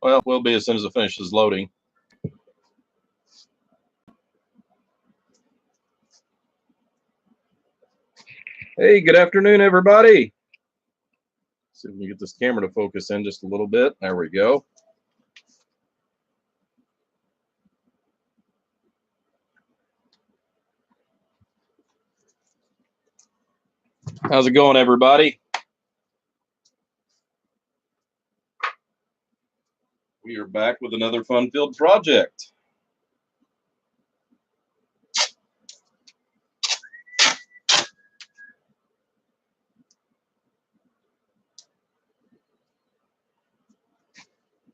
Well, will be as soon as it finishes loading. Hey, good afternoon, everybody. See if we can get this camera to focus in just a little bit. There we go. How's it going, everybody? We are back with another fun-filled project.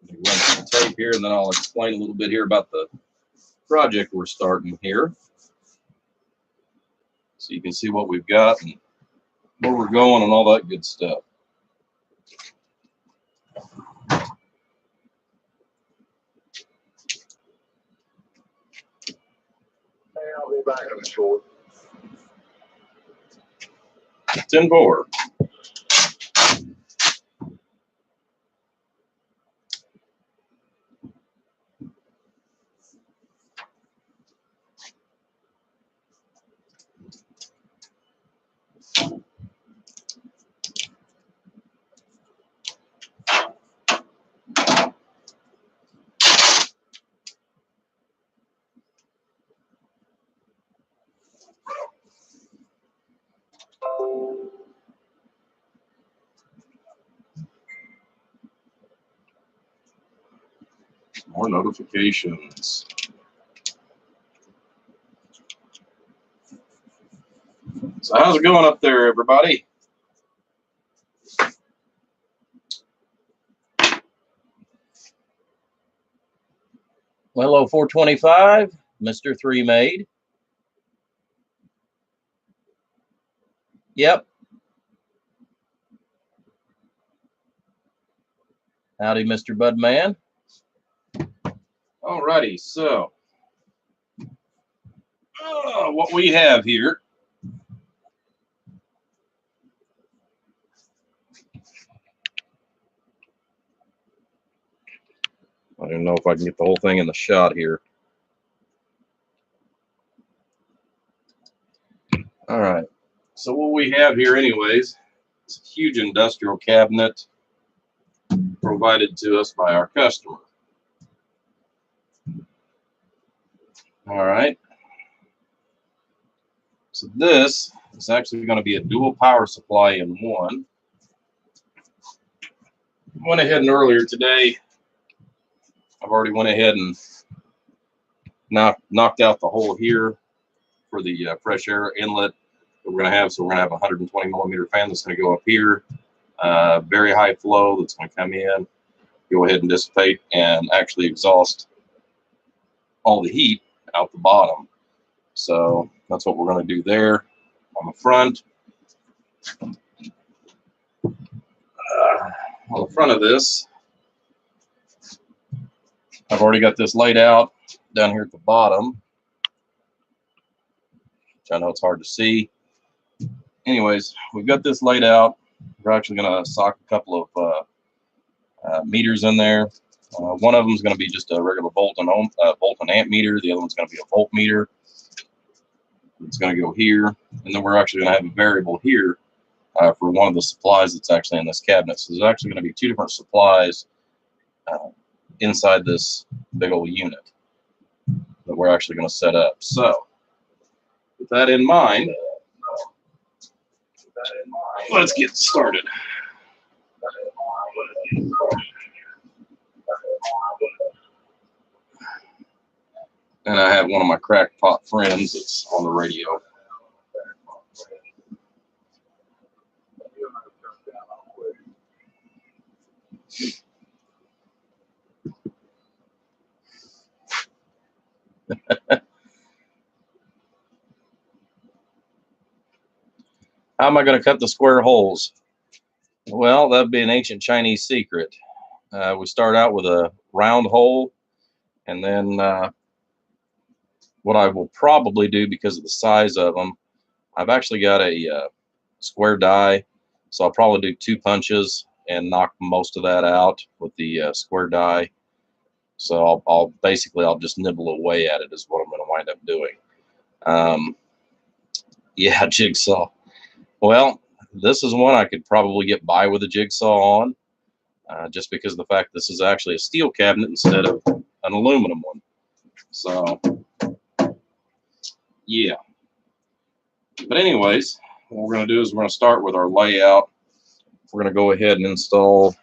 Let me run some tape here, and then I'll explain a little bit here about the project we're starting here, so you can see what we've got and where we're going and all that good stuff. I'll be back on the shore. 10-4. More notifications. So how's it going up there, everybody? Hello, 425, Mr. 3 Made. Yep. Howdy, Mr. Budman. Alrighty, so what we have here I don't know if I can get the whole thing in the shot here. All right, so what we have here anyways is a huge industrial cabinet provided to us by our customer. All right, so this is actually going to be a dual power supply in one. Went ahead and earlier today, I've already went ahead and knocked out the hole here for the fresh air inlet that we're going to have. So we're going to have a 120 millimeter fan that's going to go up here, very high flow that's going to come in, go ahead and dissipate and actually exhaust all the heat out the bottom. So that's what we're going to do there on the front. On the front of this, I've already got this laid out down here at the bottom, which I know it's hard to see. Anyways, we've got this laid out. We're actually going to sock a couple of meters in there. One of them is going to be just a regular volt and amp meter. The other one's going to be a volt meter. It's going to go here, and then we're actually going to have a variable here for one of the supplies that's actually in this cabinet. So there's actually going to be two different supplies inside this big old unit that we're actually going to set up. So with that in mind, let's get started. And I have one of my crackpot friends that's on the radio. How am I going to cut the square holes? Well, that'd be an ancient Chinese secret. We start out with a round hole, and then what I will probably do, because of the size of them, I've actually got a square die, so I'll probably do 2 punches and knock most of that out with the square die. So I'll basically just nibble away at it is what I'm going to wind up doing. Yeah, jigsaw. Well, this is one I could probably get by with a jigsaw on, just because of the fact this is actually a steel cabinet instead of an aluminum one. So, yeah. But anyways, what we're going to do is we're going to start with our layout. We're going to go ahead and install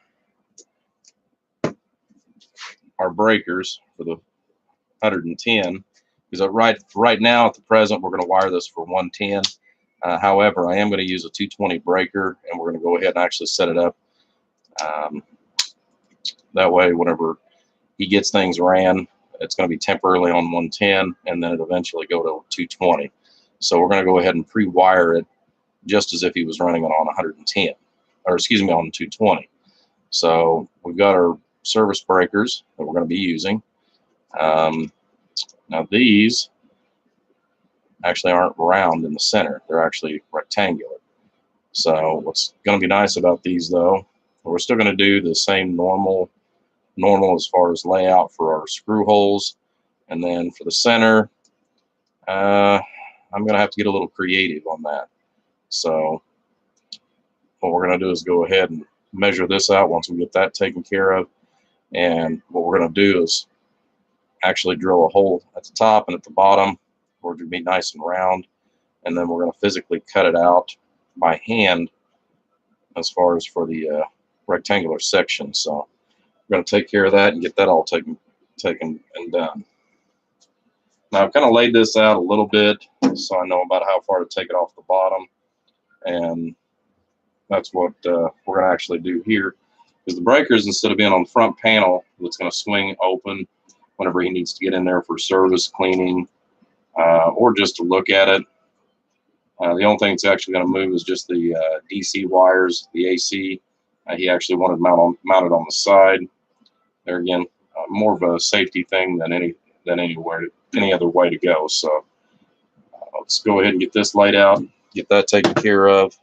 our breakers for the 110. Because right now, at the present, we're going to wire this for 110. However, I am going to use a 220 breaker, and we're going to go ahead and actually set it up. That way, whenever he gets things ran, it's going to be temporarily on 110, and then it'll eventually go to 220. So we're going to go ahead and pre-wire it just as if he was running it on 110, or excuse me, on 220. So we've got our service breakers that we're going to be using. Now these actually aren't round in the center. They're actually rectangular. So what's going to be nice about these, though, we're still going to do the same normal as far as layout for our screw holes. And then for the center, I'm going to have to get a little creative on that. So what we're going to do is go ahead and measure this out once we get that taken care of. And what we're going to do is actually drill a hole at the top and at the bottom for it to be nice and round. And then we're going to physically cut it out by hand as far as for the rectangular section. So we're going to take care of that and get that all taken and done. Now I've kind of laid this out a little bit so I know about how far to take it off the bottom, and that's what we're going to actually do here. Because the breakers, instead of being on the front panel, it's going to swing open whenever he needs to get in there for service, cleaning, or just to look at it. The only thing that's actually going to move is just the DC wires, the AC. He actually wanted mounted on the side. There again, more of a safety thing than any other way to go. So let's go ahead and get this laid out, get that taken care of.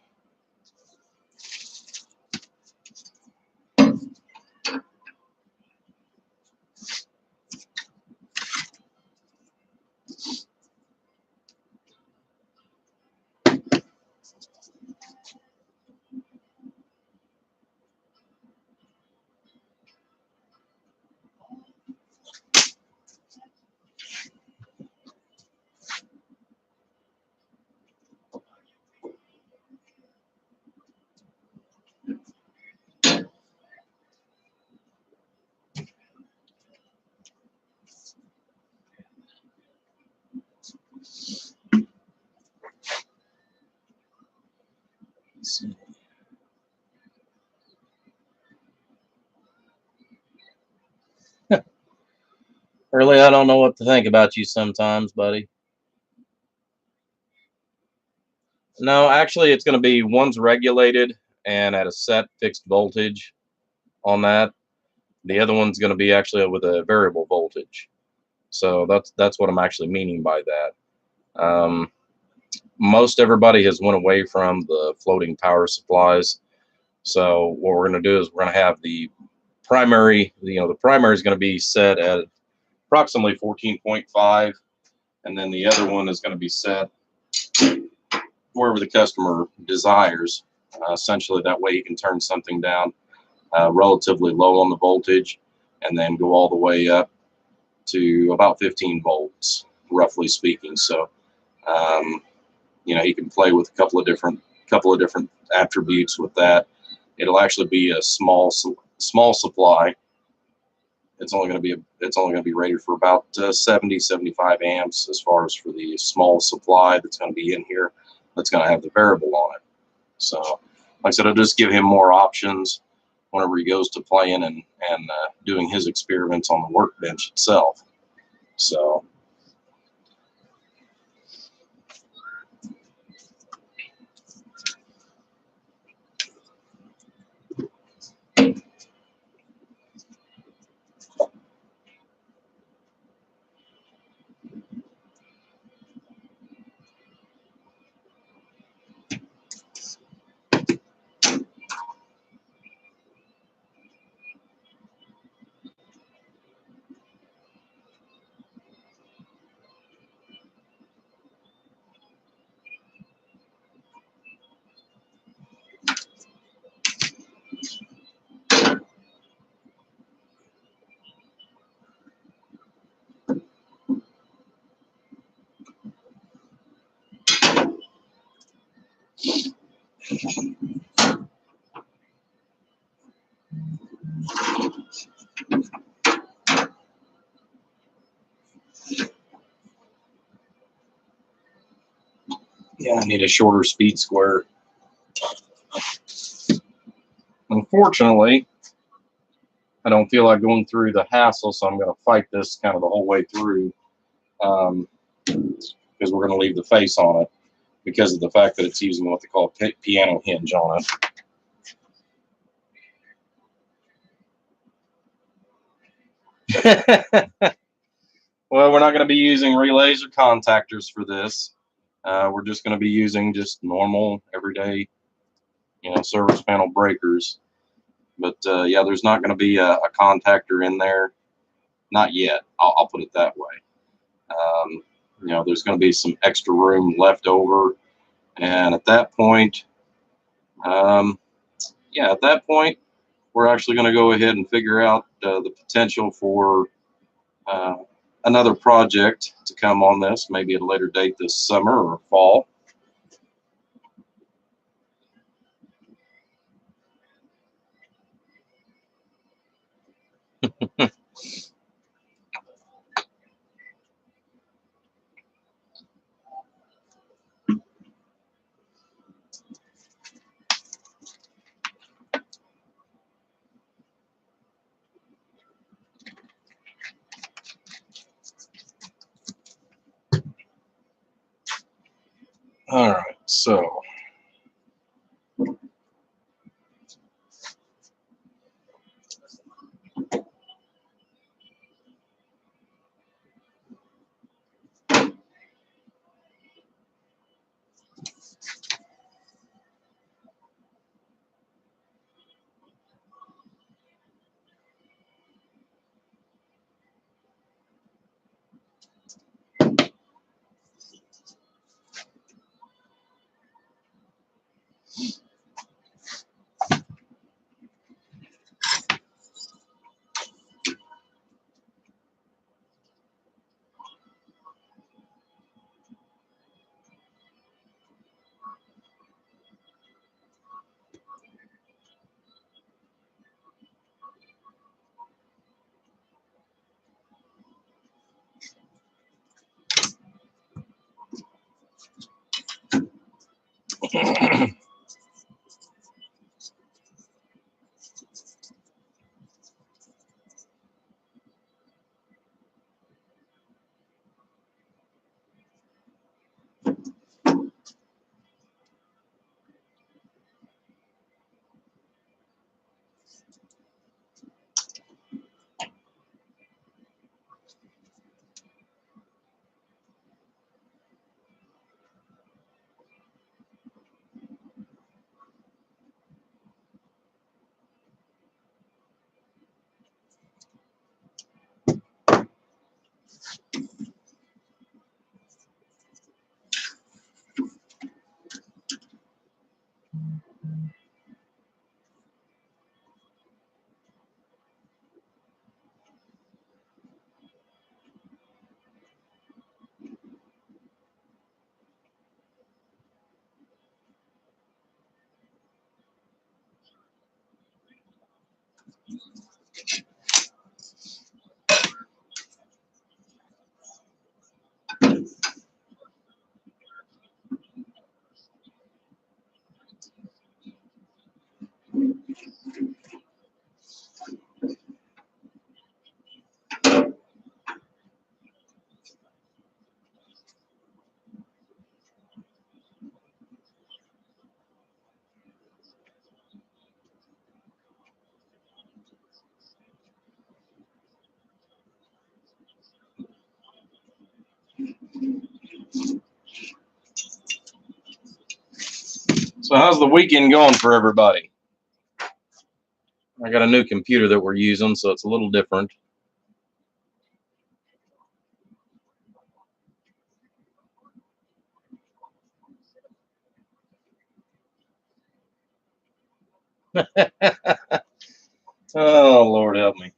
Let's see. Really, I don't know what to think about you sometimes, buddy. No, actually, it's going to be one's regulated and at a set fixed voltage on that. The other one's going to be actually with a variable voltage. So that's what I'm actually meaning by that. Most everybody has went away from the floating power supplies. So what we're going to do is we're going to have the primary, the primary is going to be set at approximately 14.5, and then the other one is going to be set wherever the customer desires. Essentially, that way you can turn something down relatively low on the voltage and then go all the way up to about 15 volts, roughly speaking. So, you can play with a couple of different attributes with that. It'll actually be a small supply. It's only going to be rated for about 70-75 amps as far as for the small supply that's going to be in here. That's going to have the variable on it. So, like I said, I'll just give him more options whenever he goes to playing and doing his experiments on the workbench itself. So. Yeah, I need a shorter speed square. Unfortunately, I don't feel like going through the hassle, so I'm going to fight this kind of the whole way through, because we're going to leave the face on it because of the fact that it's using what they call a piano hinge on it. Well, we're not going to be using relays or contactors for this. We're just going to be using just normal, everyday, service panel breakers. But yeah, there's not going to be a contactor in there. Not yet. I'll put it that way. There's going to be some extra room left over. And at that point, we're actually going to go ahead and figure out the potential for another project to come on this, maybe at a later date this summer or fall. All right, so So how's the weekend going for everybody? I got a new computer that we're using, so it's a little different. Oh, Lord help me.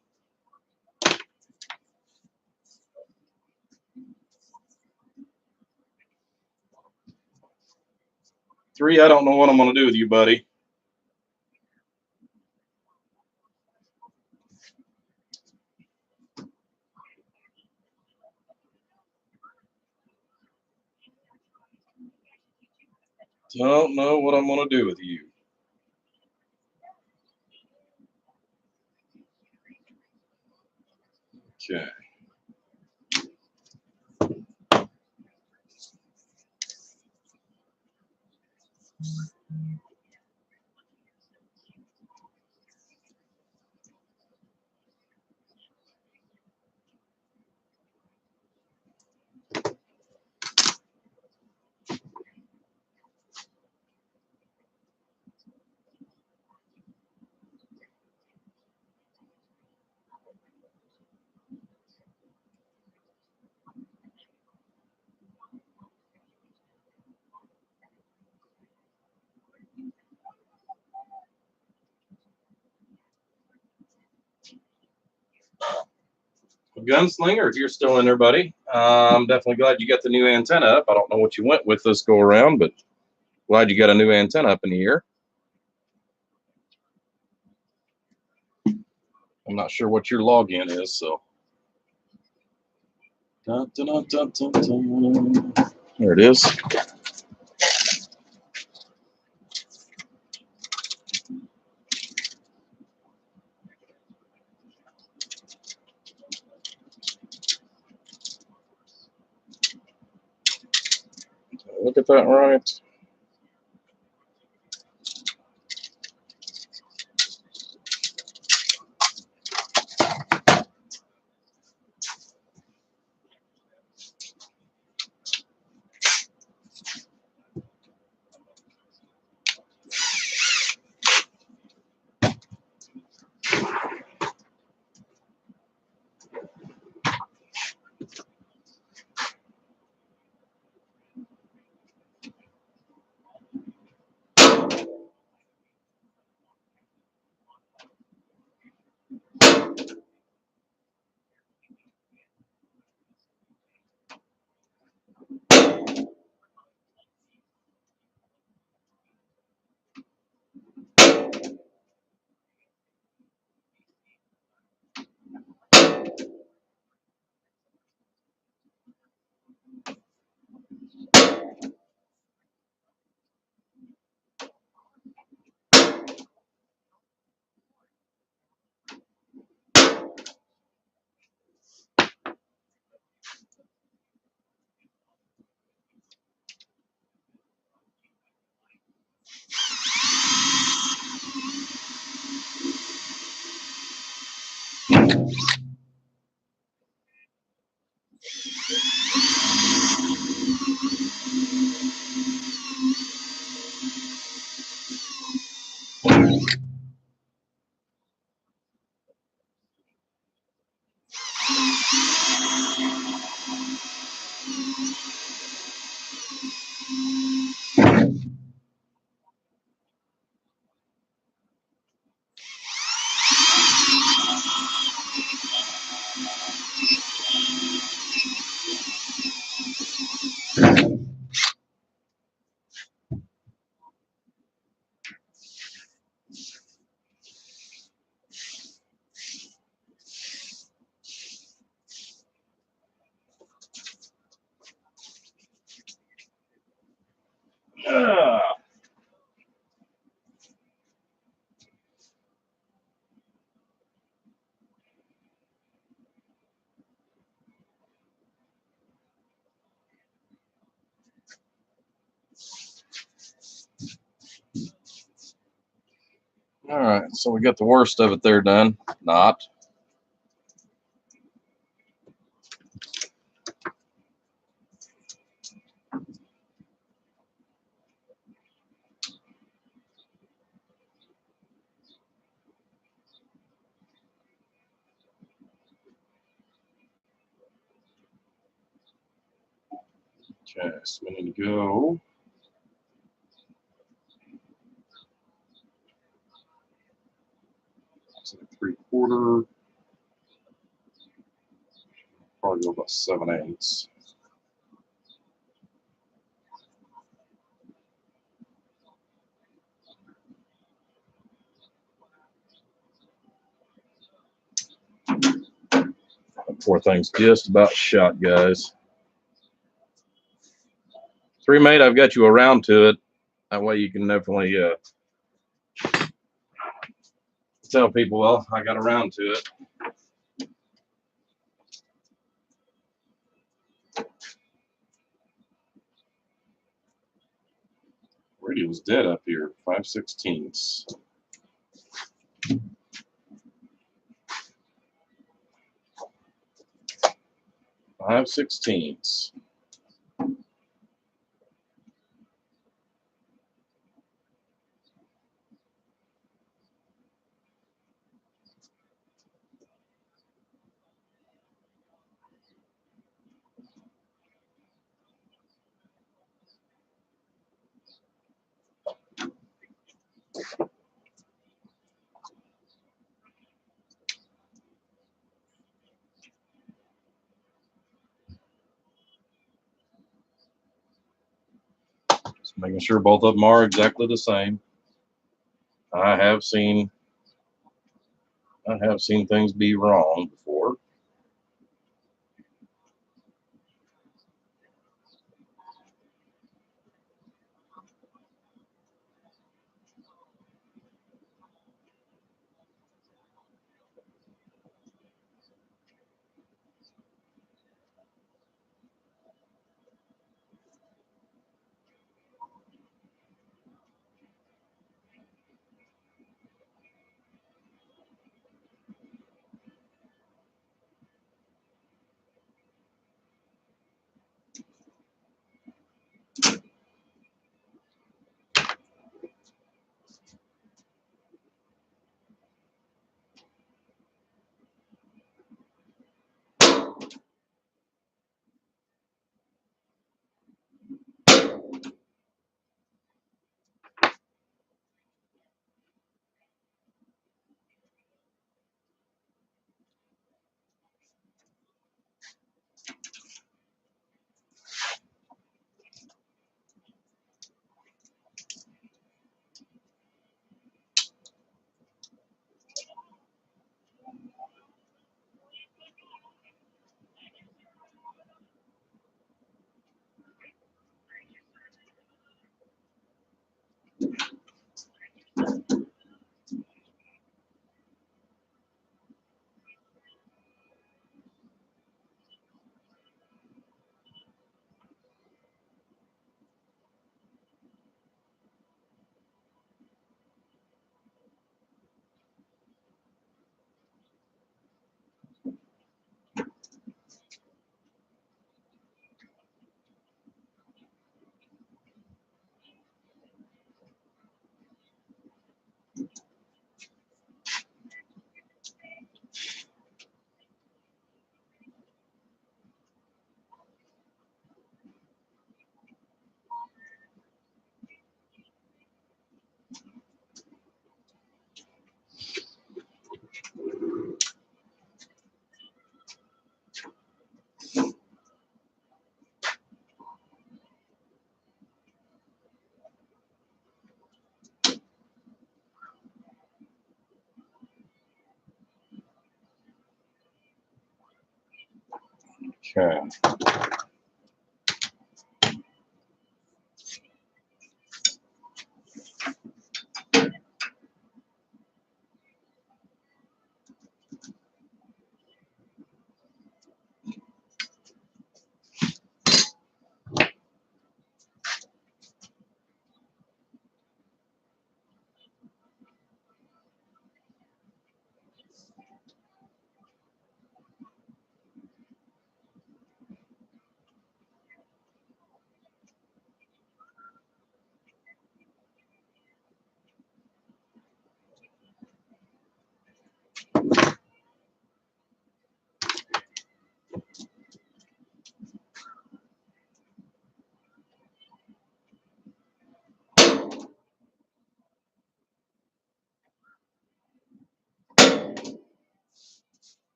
Three, I don't know what I'm going to do with you, buddy. Don't know what I'm going to do with you. Okay. Gunslinger, if you're still in there, buddy, I'm definitely glad you got the new antenna up. I don't know what you went with this go around, but glad you got a new antenna up in the air. I'm not sure what your login is, so. Dun, dun, dun, dun, dun, dun. There it is. Look at that right. All right, so we got the worst of it there done. Not. Okay, so we need to go. It's like 3/4. Probably go about 7/8. That poor thing's just about shot, guys. 3 mate, I've got you around to it. That way you can definitely tell people, well, I got around to it. Radio's dead up here, 5/16. 5/16. Just making sure both of them are exactly the same. I have seen things be wrong before. Okay.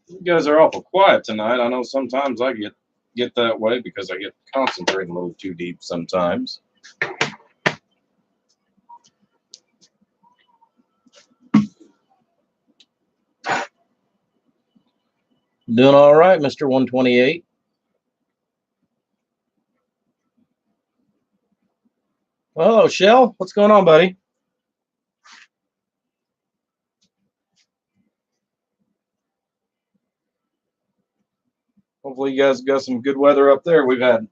You guys are awful quiet tonight. I know sometimes I get that way because I get concentrating a little too deep sometimes. Doing all right, Mr. 128. Well, hello, Shell. What's going on, buddy? Hopefully you guys got some good weather up there. We've had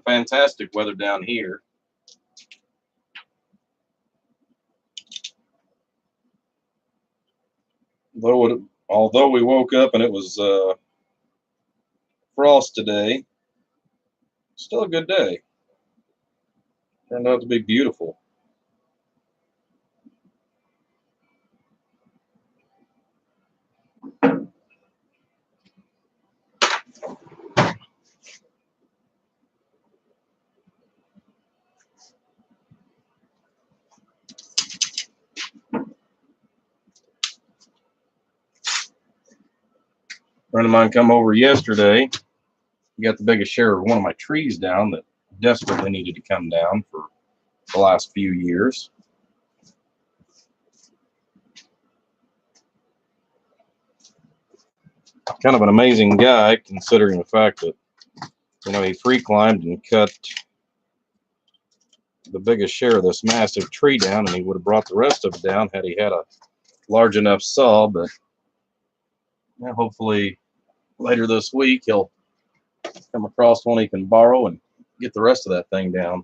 fantastic weather down here. Although we woke up and it was frost today, still a good day. Turned out to be beautiful. A friend of mine come over yesterday. He got the biggest share of one of my trees down that desperately needed to come down for the last few years. Kind of an amazing guy, considering the fact that, he free climbed and cut the biggest share of this massive tree down, and he would have brought the rest of it down had he had a large enough saw. But hopefully later this week he'll come across one he can borrow and get the rest of that thing down.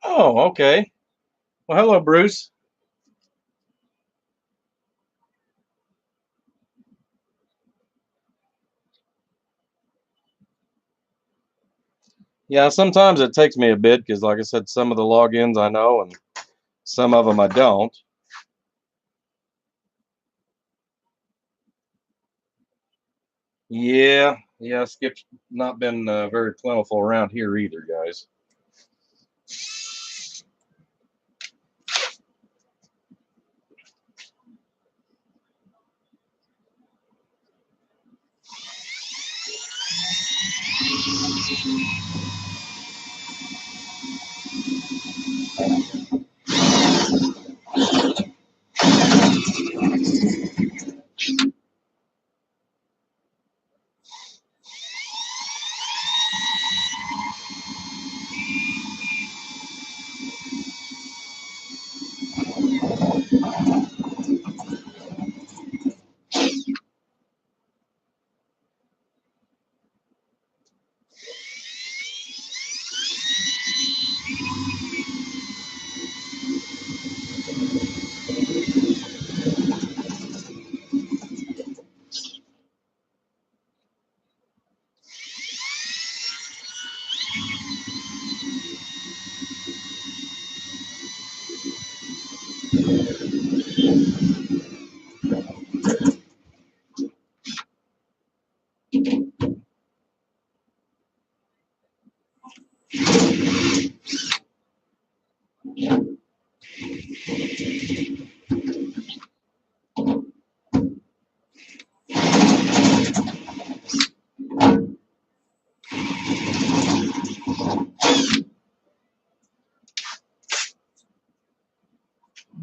Oh, okay. Well, hello, Bruce. Yeah, sometimes it takes me a bit because, like I said, some of the logins I know and some of them I don't. Yeah, Skip's not been very plentiful around here either, guys.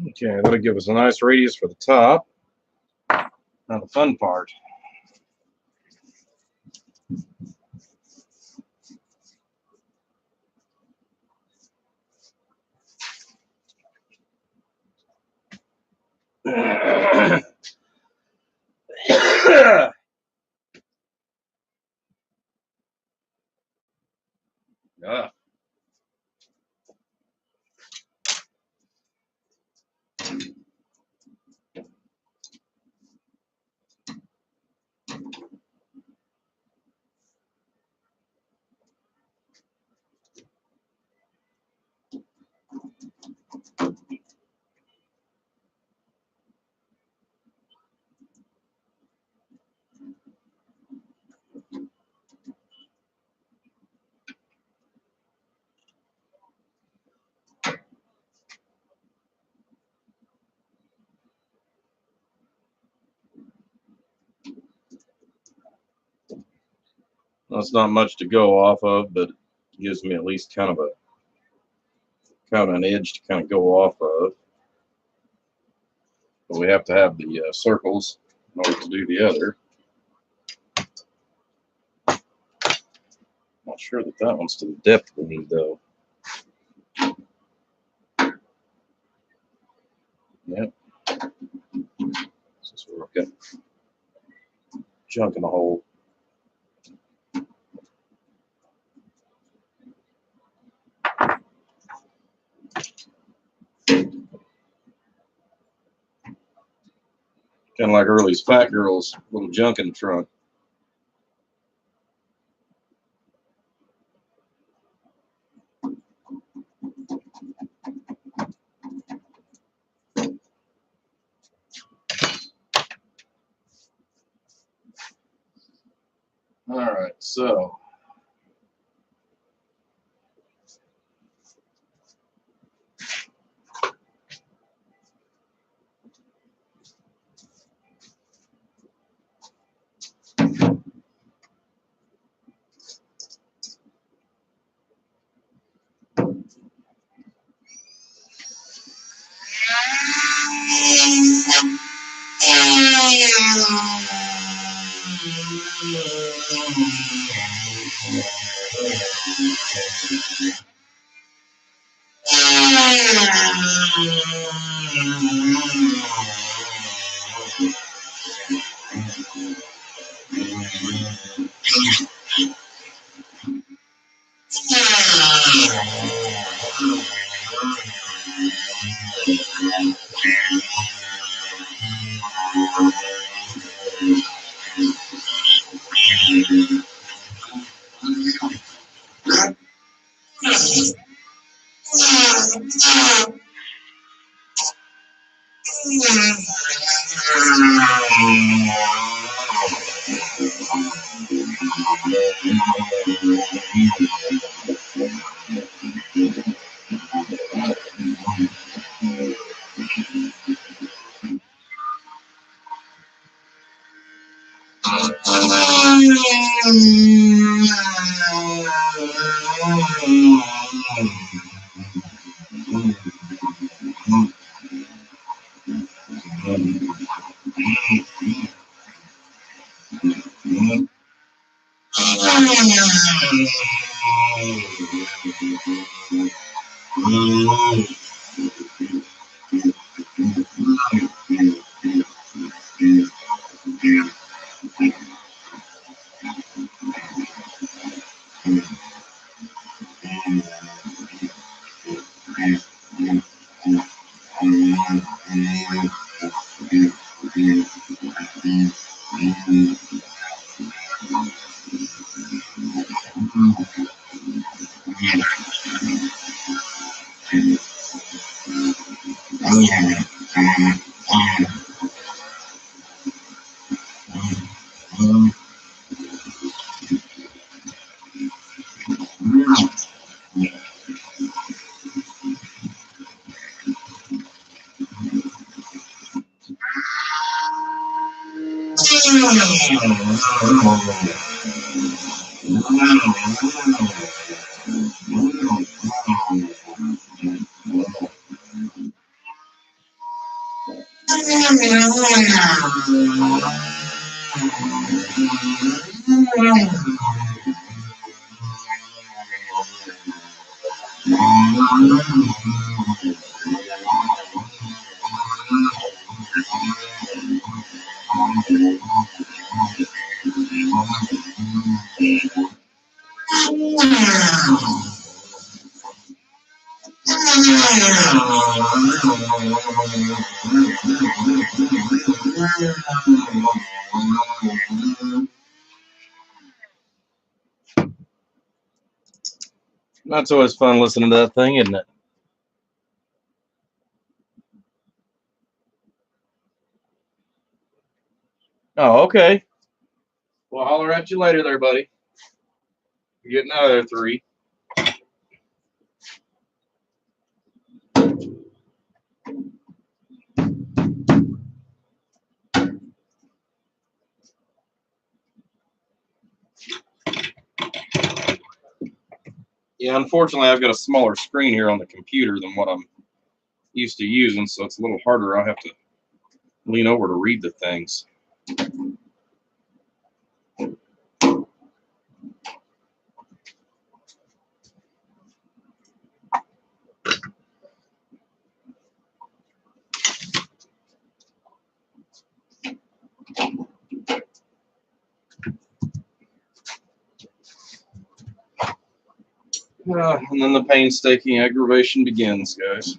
Okay, that'll give us a nice radius for the top. Now the fun part. Ah. That's not much to go off of, but it gives me at least kind of an edge to kind of go off of. But we have to have the circles in order to do the other. Not sure that one's to the depth we need though. Yep. This is where we've got junk in the hole. Kind of like Early's Fat Girl's little junk in the trunk. All right, so that's always fun listening to that thing, isn't it? Oh, okay. Well, holler at you later there, buddy. You're getting out of there, 3. Yeah, unfortunately, I've got a smaller screen here on the computer than what I'm used to using, so it's a little harder. I have to lean over to read the things. And then the painstaking aggravation begins, guys.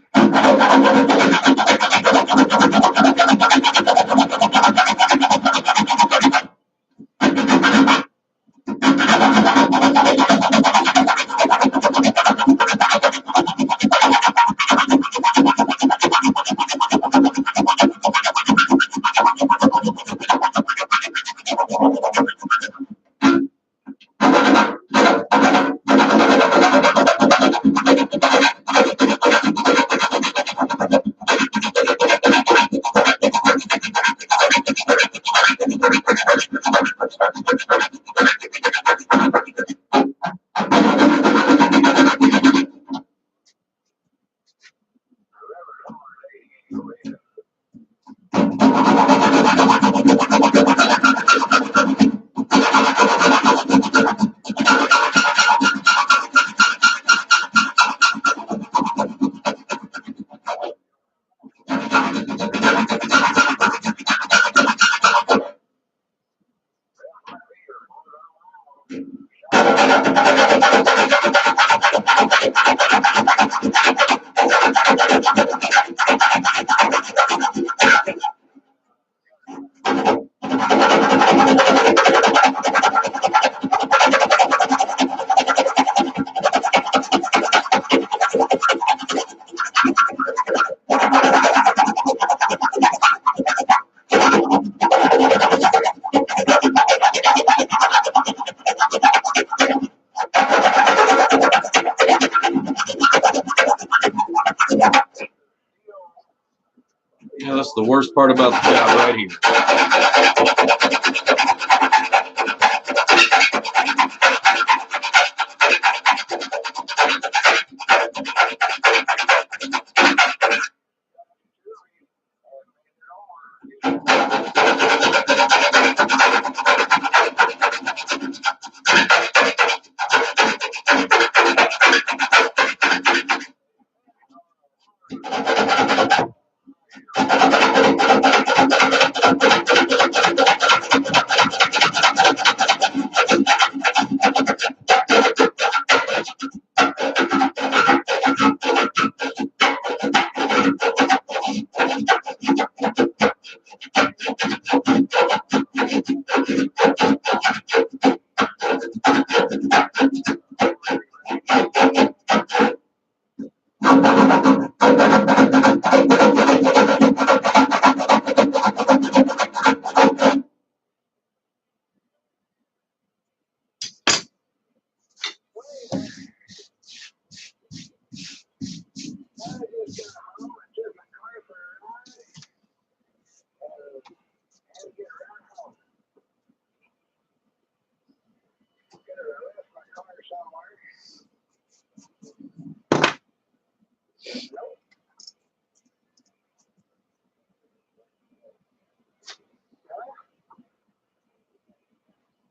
Yeah, that's the worst part about the job right here.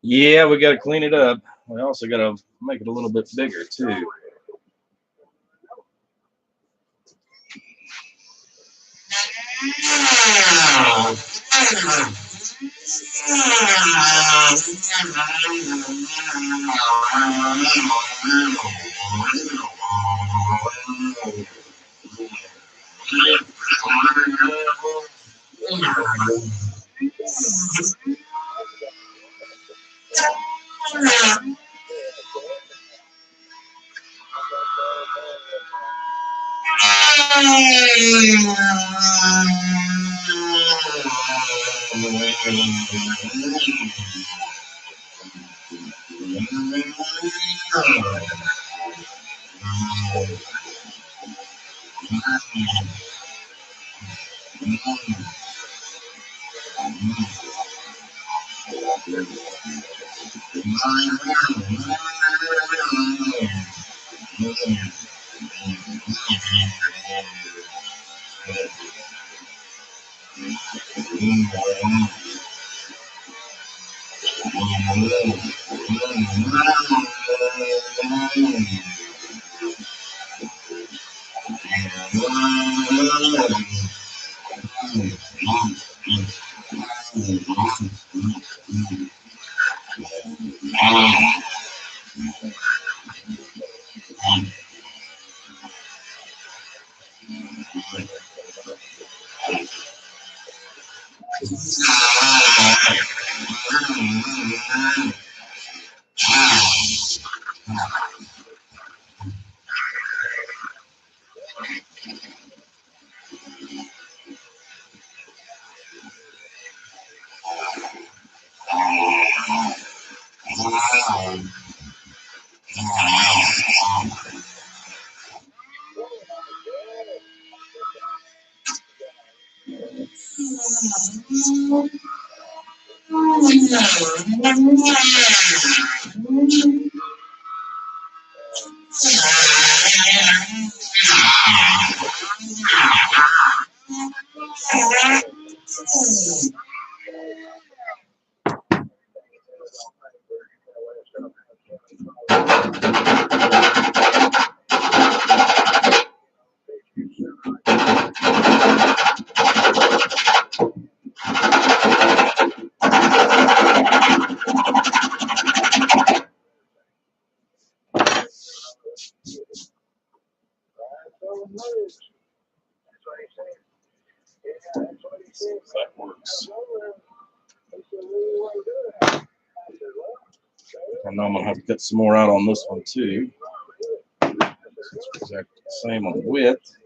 Yeah, we got to clean it up. We also got to make it a little bit bigger, too. That works. I know I'm gonna have to cut some more out on this one too. It's exactly the same on width.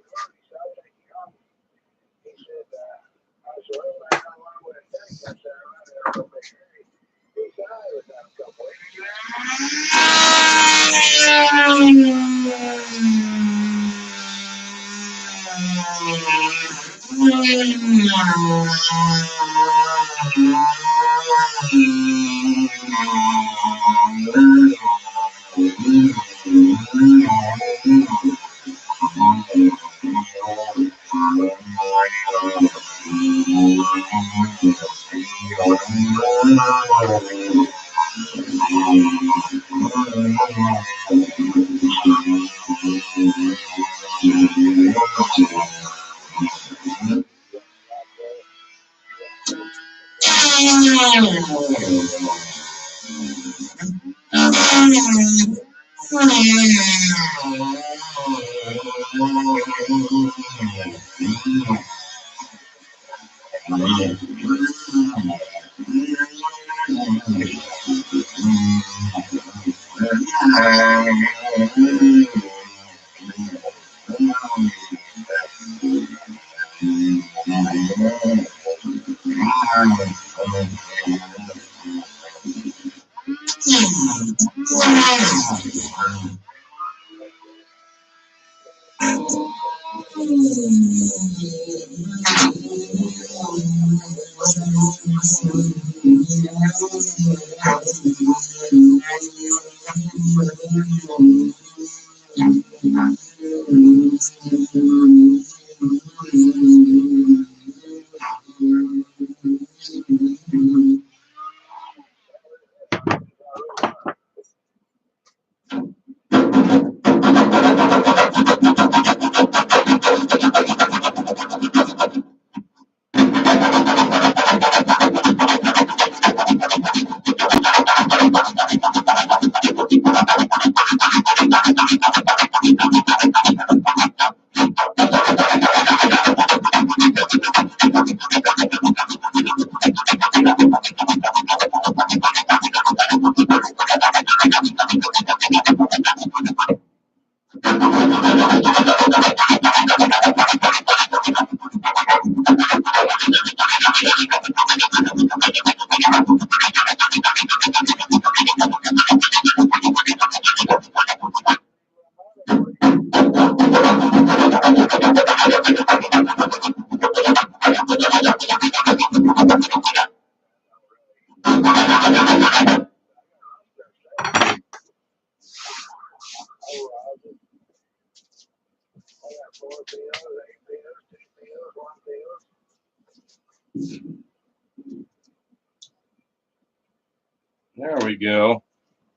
go.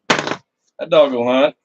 That dog will hunt.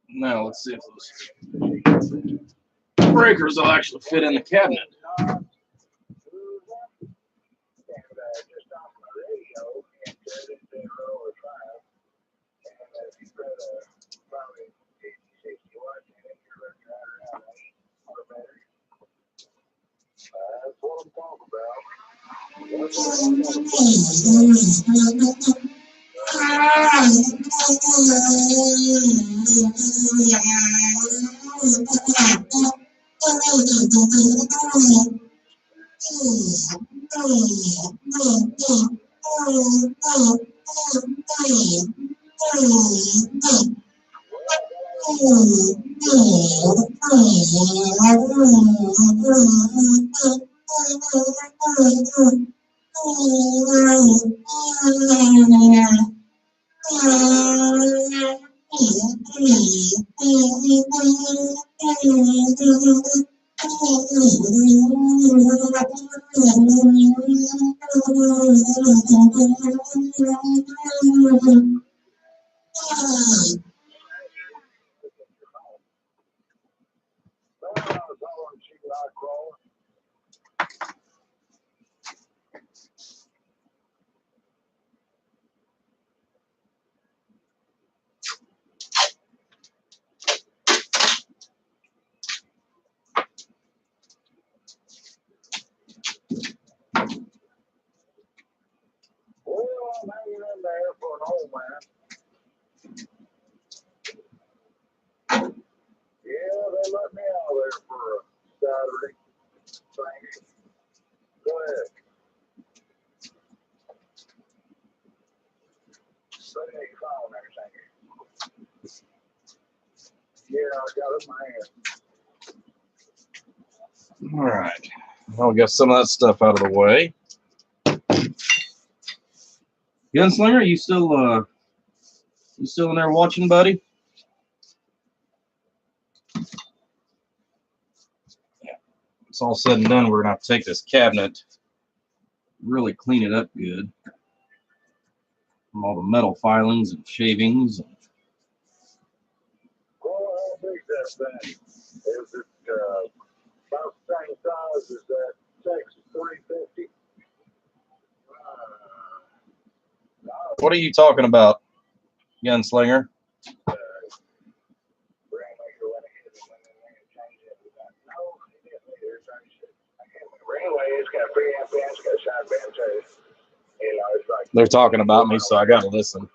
Now let's see if those breakers will actually fit in the cabinet. That's what I'm talking about. Well, I'm hanging in there for an old man. Yeah, they let me out there for a Saturday. Thanks. Go ahead. Say hey, phone there, thank you. Yeah, I got it in my hand. All right. Well, we got some of that stuff out of the way. Gunslinger, you still in there watching, buddy? Yeah. It's all said and done. We're gonna have to take this cabinet, really clean it up good from all the metal filings and shavings. Well, how big that thing? Is it about the same size as that Texas 350? What are you talking about, Gunslinger? Anyway, it's got preamp in, it's got side band too. You know, it's like They're talking about me, so I gotta listen.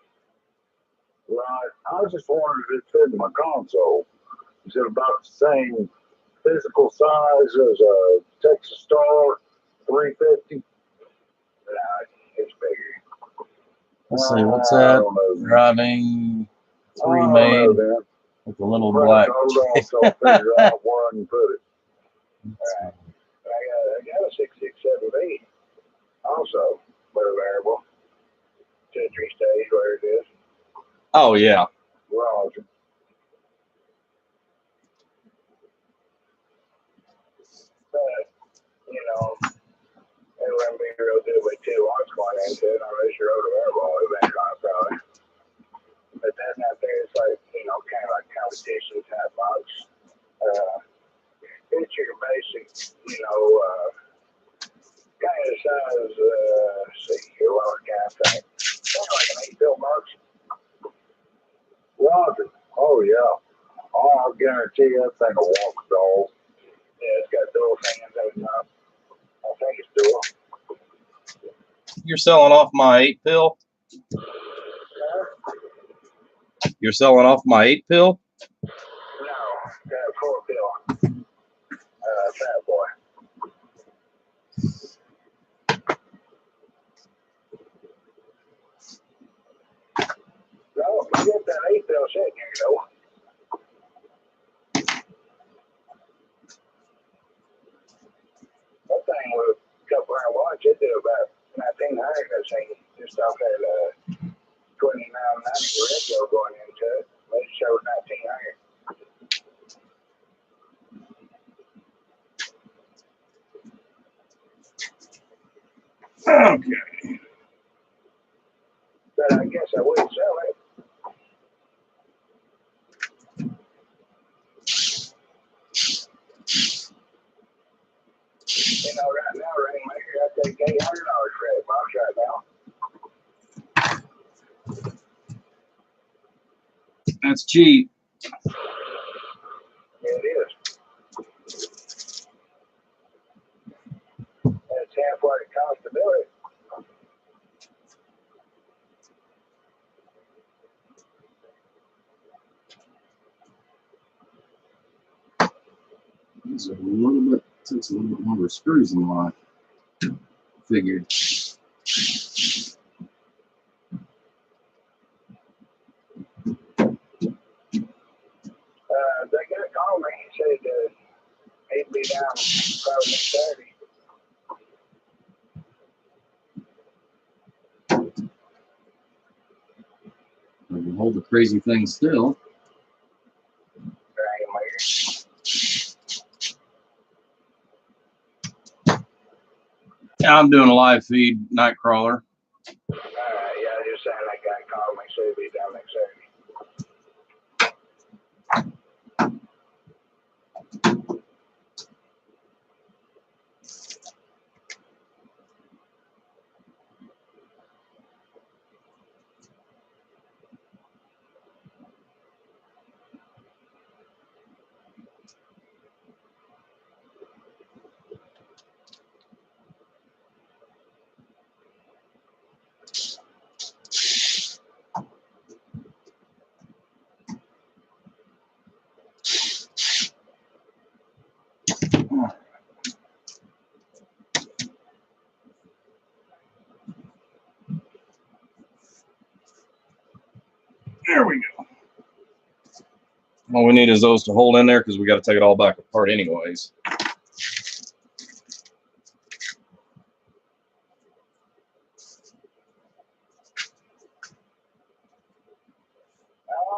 right. I just wondered if it fit in my console. Is it about the same physical size as a Texas Star 350? Nah, it's bigger. Let's see, what's that? Driving pre-made with a little black. Hold on, so I'll figure out where I can put it. Right. I got a 667B also, but a variable. 2-3 stage where it is. Oh yeah. Roger. But, you know, it wouldn't be real good with 2 watts going into it unless you wrote a variable eventually, probably. But then out there, it's like, you know, kind of like competition type box. It's your basic, you know, kind of size, see, your lower kind of thing. Kind of like an 8-bill box. Roger. Oh, yeah. Oh, I'll guarantee that thing will walk the dog. Yeah, it's got dual fans at the top. I think it's dual. You're selling off my 8-pill? You're selling off my 8-pill? No, got a 4-pill. Fat boy. No, you get that 8-pill sitting here, you know. That thing was a couple hour watch. It did about 1900, I think, just off that 2990 radio going into it. They showed 1900. Okay. But I guess I wouldn't sell it. You know, right now, Rainmaker, I take $800 for that box right now. That's cheap. Yeah, it is. That's half what it costs to do it. These are a little bit, takes a little bit longer screws than what I figured. They got to call me. He said he'd be down probably next Saturday. I can hold the crazy thing still. Yeah, I'm doing a live feed, Nightcrawler. Yeah, just saying that guy called me. Said he'd be down next Saturday. There we go. All we need is those to hold in there because we got to take it all back apart anyways. I'll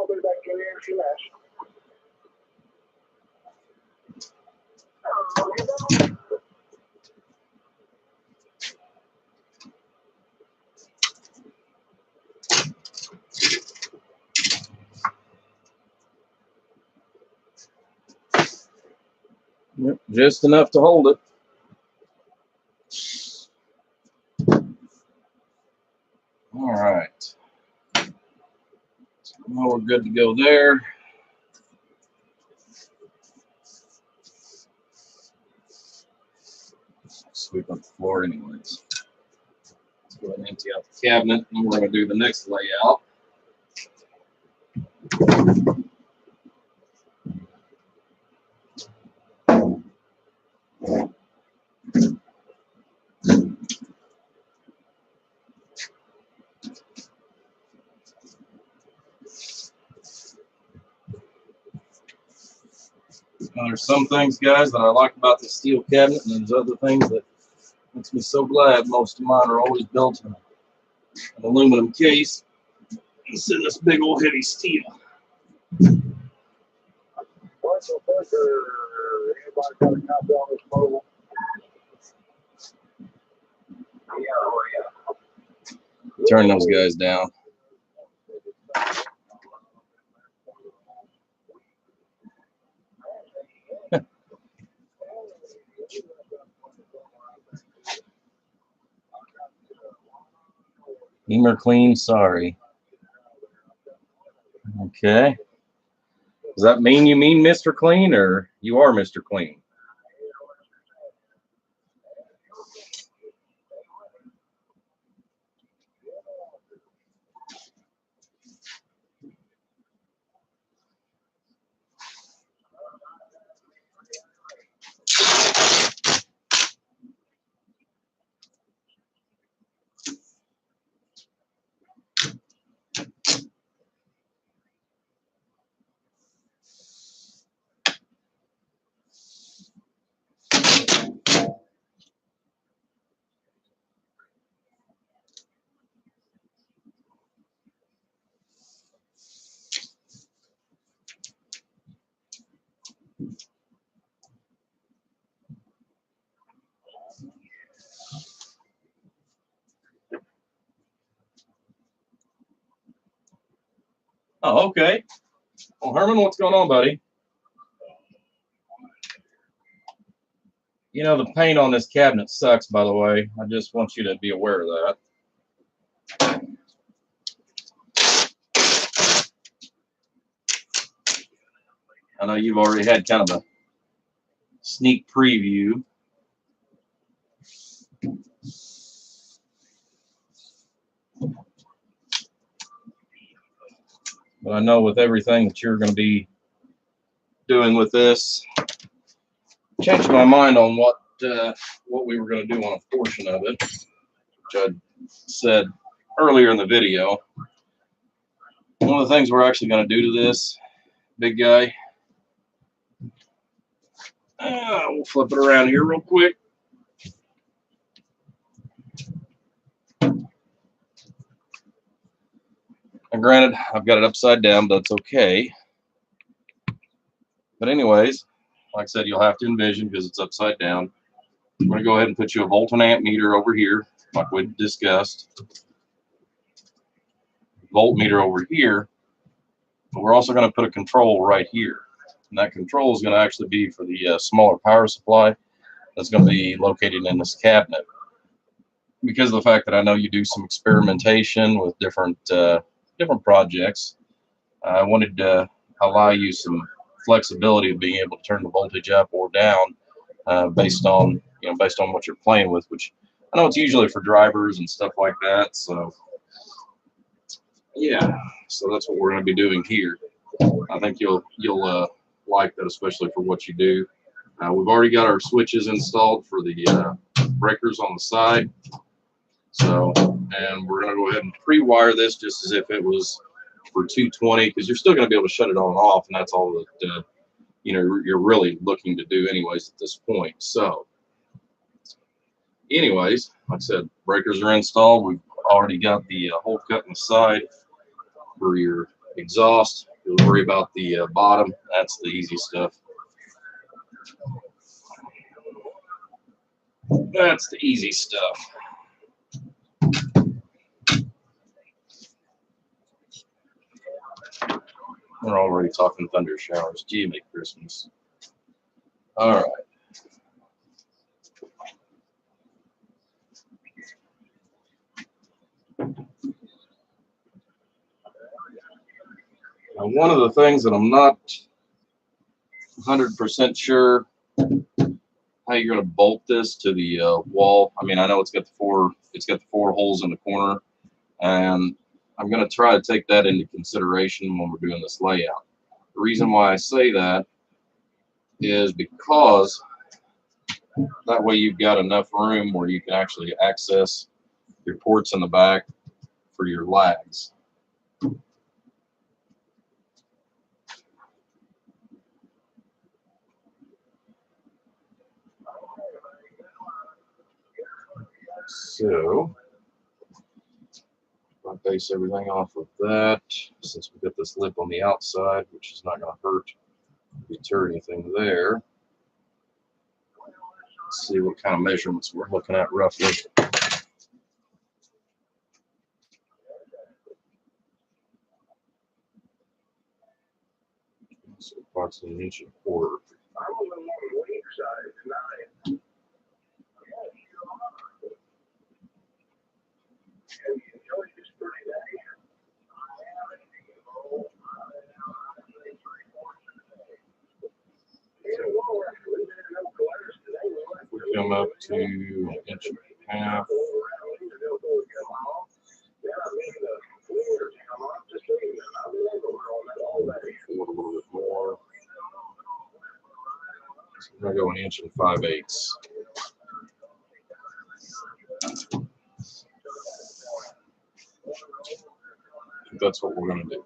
be back in here in a few minutes. Yep, just enough to hold it. All right. So now we're good to go there. Sweep up the floor anyways. Let's go ahead and empty out the cabinet, and we're going to do the next layout. Now, there's some things, guys, that I like about the steel cabinet, and there's other things that makes me so glad most of mine are always built in an aluminum case instead of this big old heavy steel. What's the first anybody got a copy on this mobile? Yeah, oh yeah. Turn those guys down. Emer clean, sorry. Okay. Does that mean you mean Mr. Clean or you are Mr. Clean? Oh, okay. Well, Herman, what's going on, buddy? You know, the paint on this cabinet sucks, by the way. I just want you to be aware of that. I know you've already had kind of a sneak preview. But I know with everything that you're going to be doing with this, changed my mind on what we were going to do on a portion of it, which I said earlier in the video. One of the things we're actually going to do to this big guy, we'll flip it around here real quick. And granted, I've got it upside down, but that's okay. But anyways, like I said, you'll have to envision because it's upside down. I'm going to go ahead and put you a volt and amp meter over here, like we discussed. Volt meter over here. But we're also going to put a control right here. And that control is going to actually be for the smaller power supply that's going to be located in this cabinet. Because of the fact that I know you do some experimentation with different projects, I wanted to allow you some flexibility of being able to turn the voltage up or down based on what you're playing with, which I know it's usually for drivers and stuff like that. So yeah, so that's what we're going to be doing here. I think you'll like that, especially for what you do. We've already got our switches installed for the breakers on the side. So, and we're going to go ahead and pre-wire this just as if it was for 220, because you're still going to be able to shut it on and off, and that's all that you're really looking to do anyways at this point. So anyways, like I said, breakers are installed. We've already got the hole cut in the side for your exhaust. You'll worry about the bottom. That's the easy stuff. That's the easy stuff. We're already talking thunder showers. Gee, make Christmas. All right. Now, one of the things that I'm not 100% sure how you're going to bolt this to the wall. I mean, I know it's got the four holes in the corner, and I'm going to try to take that into consideration when we're doing this layout. The reason why I say that is because that way you've got enough room where you can actually access your ports in the back for your lags. So I'll base everything off of that, since we've got this lip on the outside, which is not going to hurt, deter anything there. Let's see what kind of measurements we're looking at roughly. So approximately 1.25 inches. I'm a little more on the weak side tonight. And you enjoy this pretty day. We come up to 1.5 inches. A little bit more. So we're going to go 1 inch and 5/8. That's what we're going to do.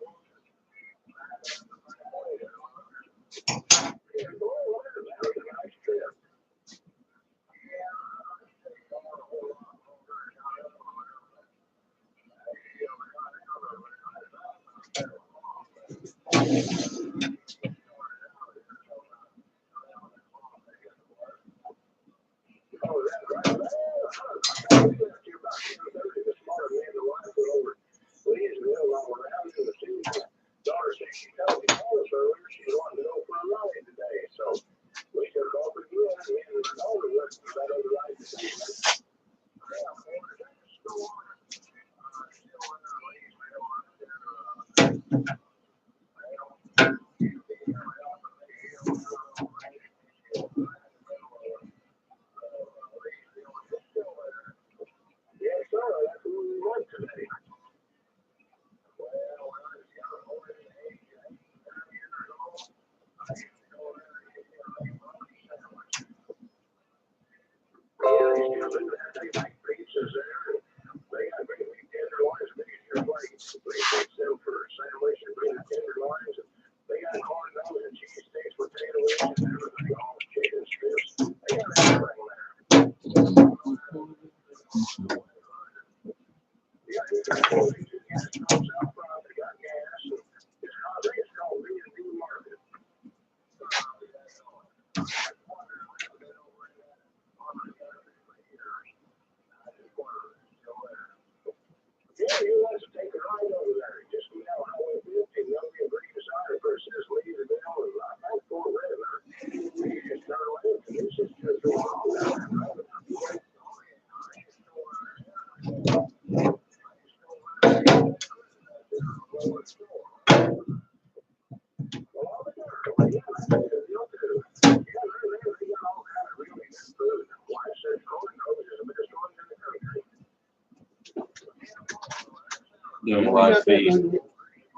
Doing a live feed.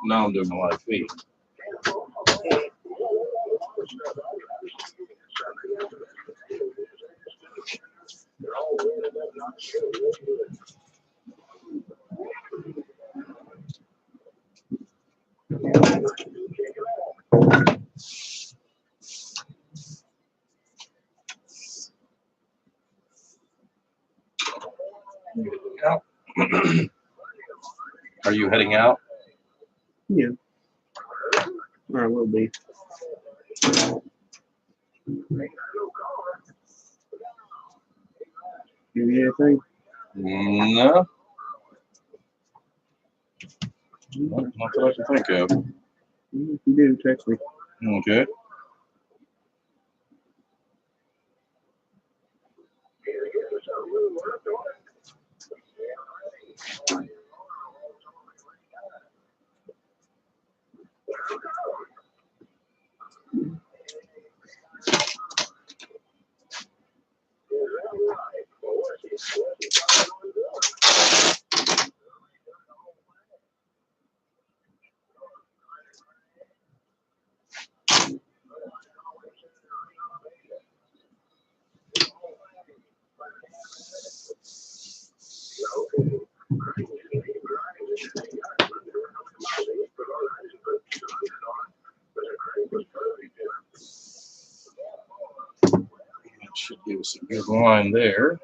Now I'm doing a live feed. Out. Are you heading out? Yeah. Or I will be. You need anything? No. Not that I can think of. If you do, text me. Okay. That should give us a good line there.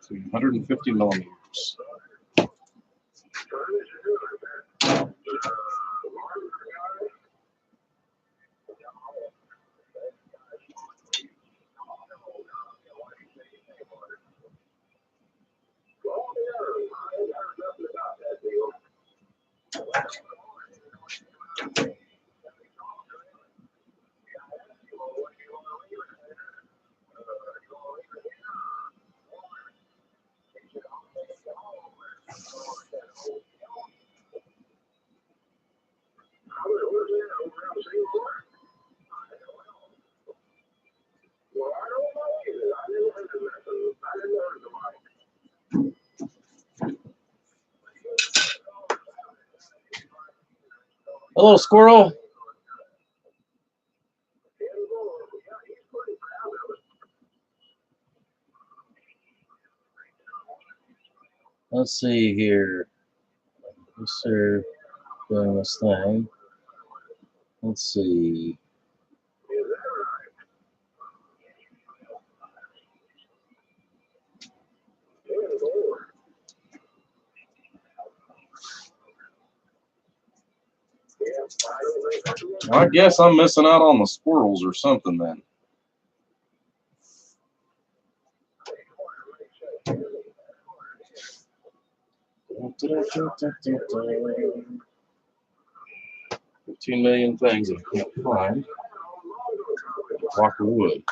So 150 millimeters. Hello, squirrel. Let's see here. Sir, doing this thing. Let's see. I guess I'm missing out on the squirrels or something then. $15 million things I can't find. Block of wood.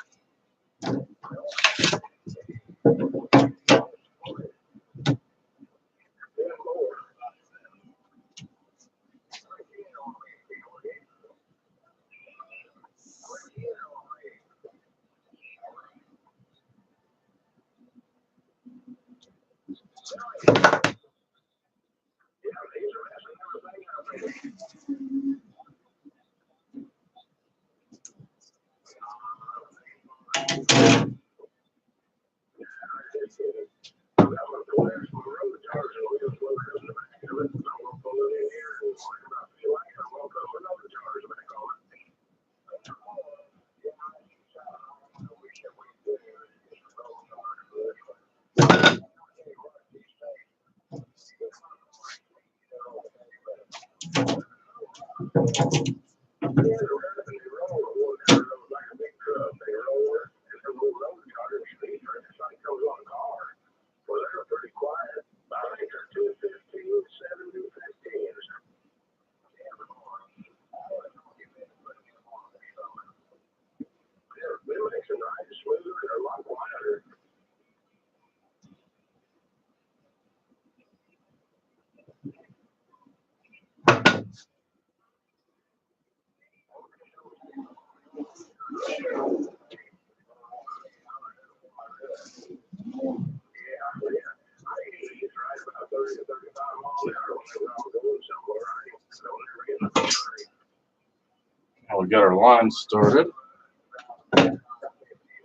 Now we got our line started.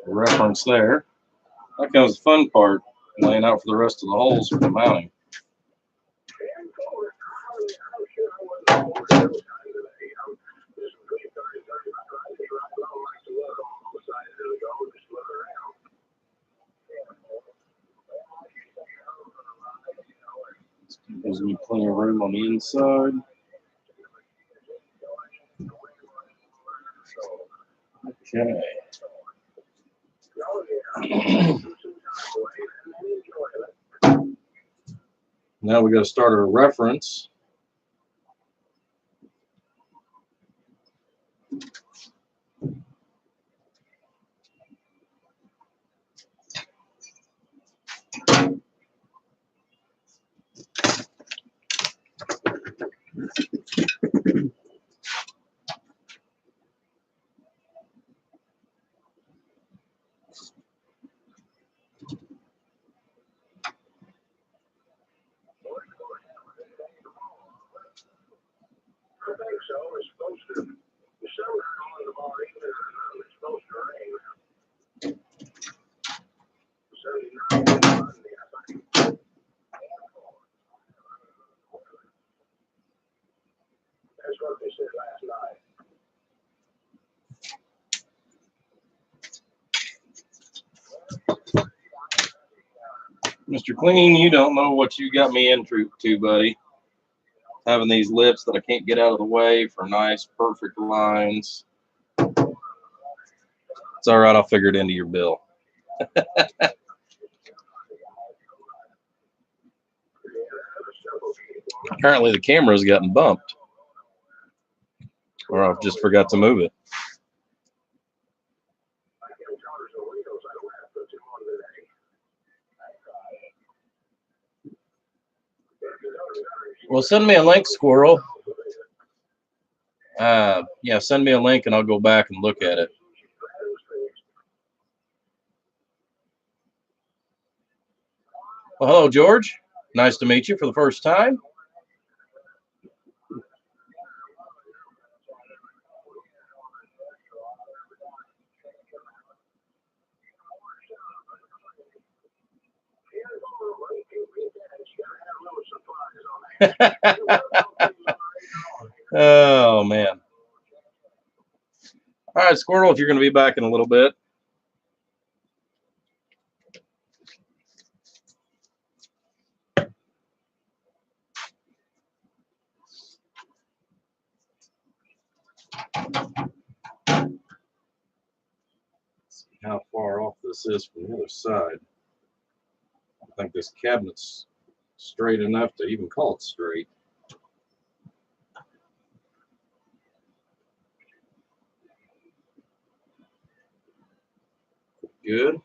Reference there. That comes the fun part, laying out for the rest of the holes for the mounting. Gives me plenty of room on the inside. Okay. Now we got to start our reference. Mr. Clean, you don't know what you got me into, buddy. Having these lips that I can't get out of the way for nice, perfect lines. It's all right. I'll figure it into your bill. Apparently the camera's gotten bumped. Or I've just forgot to move it. Well, send me a link, Squirrel. Yeah, send me a link and I'll go back and look at it. Well, hello, George. Nice to meet you for the first time. Oh, man. All right, Squirrel, if you're going to be back in a little bit. See how far off this is from the other side. I think this cabinet's straight enough to even call it straight. Good.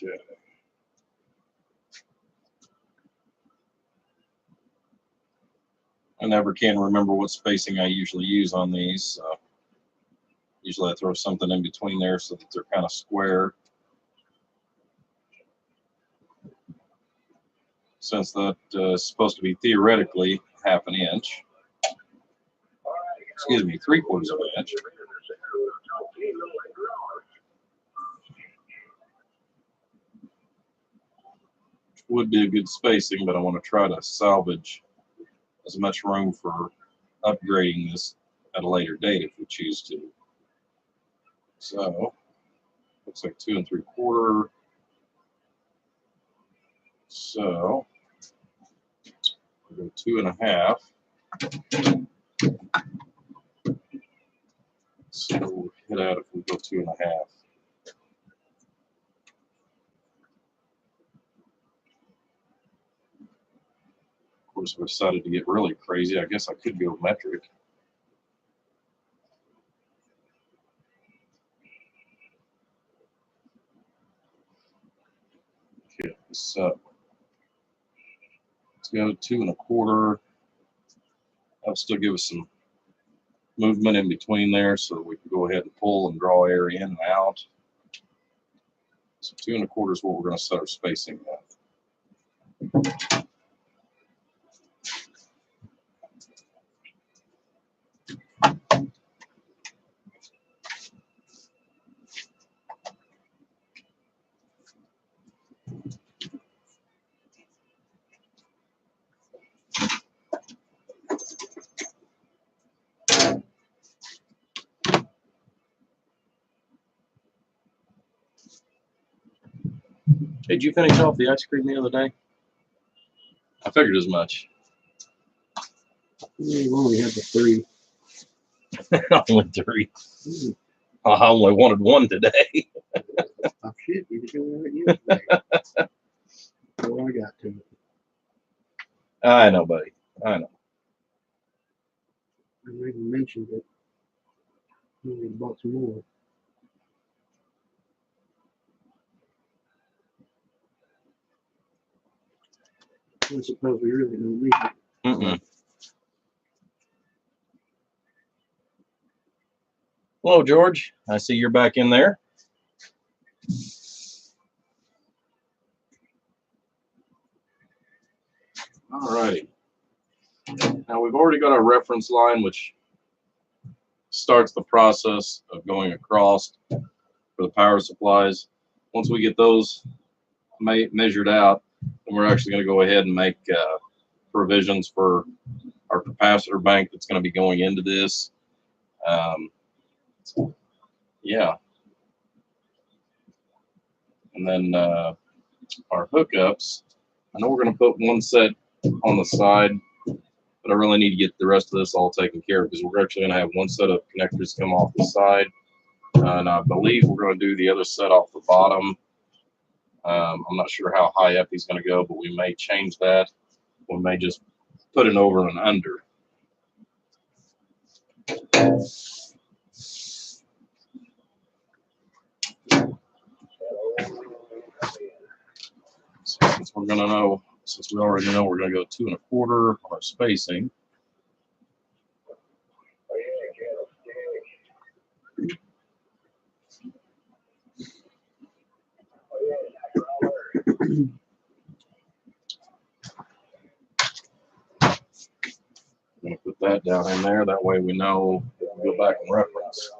Okay. I never can remember what spacing I usually use on these. So usually I throw something in between there so that they're kind of square. Since that is supposed to be theoretically ½ an inch. Excuse me, 3/4 of an inch. would be a good spacing, but I want to try to salvage as much room for upgrading this at a later date if we choose to. So, looks like 2 3/4. So, we'll go 2 1/2. So we'll hit out if we go 2 1/2. Of course, we decided to get really crazy. I guess I could go metric. Okay, so let's go 2 1/4. That'll still give us some movement in between there, so we can go ahead and pull and draw air in and out. So 2 1/4 is what we're going to set our spacing at. Did you finish off the ice cream the other day? I figured as much. Yeah, you only had the 3. Only 3. I only wanted 1 today. Oh shit, you didn't have it yesterday. Oh, I got to. I know, buddy. I know. I even mentioned it. Maybe bought some more. I suppose we really don't need it. Mm-mm. Hello, George. I see you're back in there. All righty. Now we've already got our reference line, which starts the process of going across for the power supplies. Once we get those measured out, then we're actually going to go ahead and make provisions for our capacitor bank that's going to be going into this. Yeah. And then our hookups, I know we're going to put one set on the side, but I really need to get the rest of this all taken care of because we're actually going to have one set of connectors come off the side. And I believe we're going to do the other set off the bottom. I'm not sure how high up he's going to go, but we may change that. We may just put it over and under. So since we're going to know, since we already know we're going to go 2 1/4 on our spacing. I'm going to put that down in there. That way we know we'll go back and reference.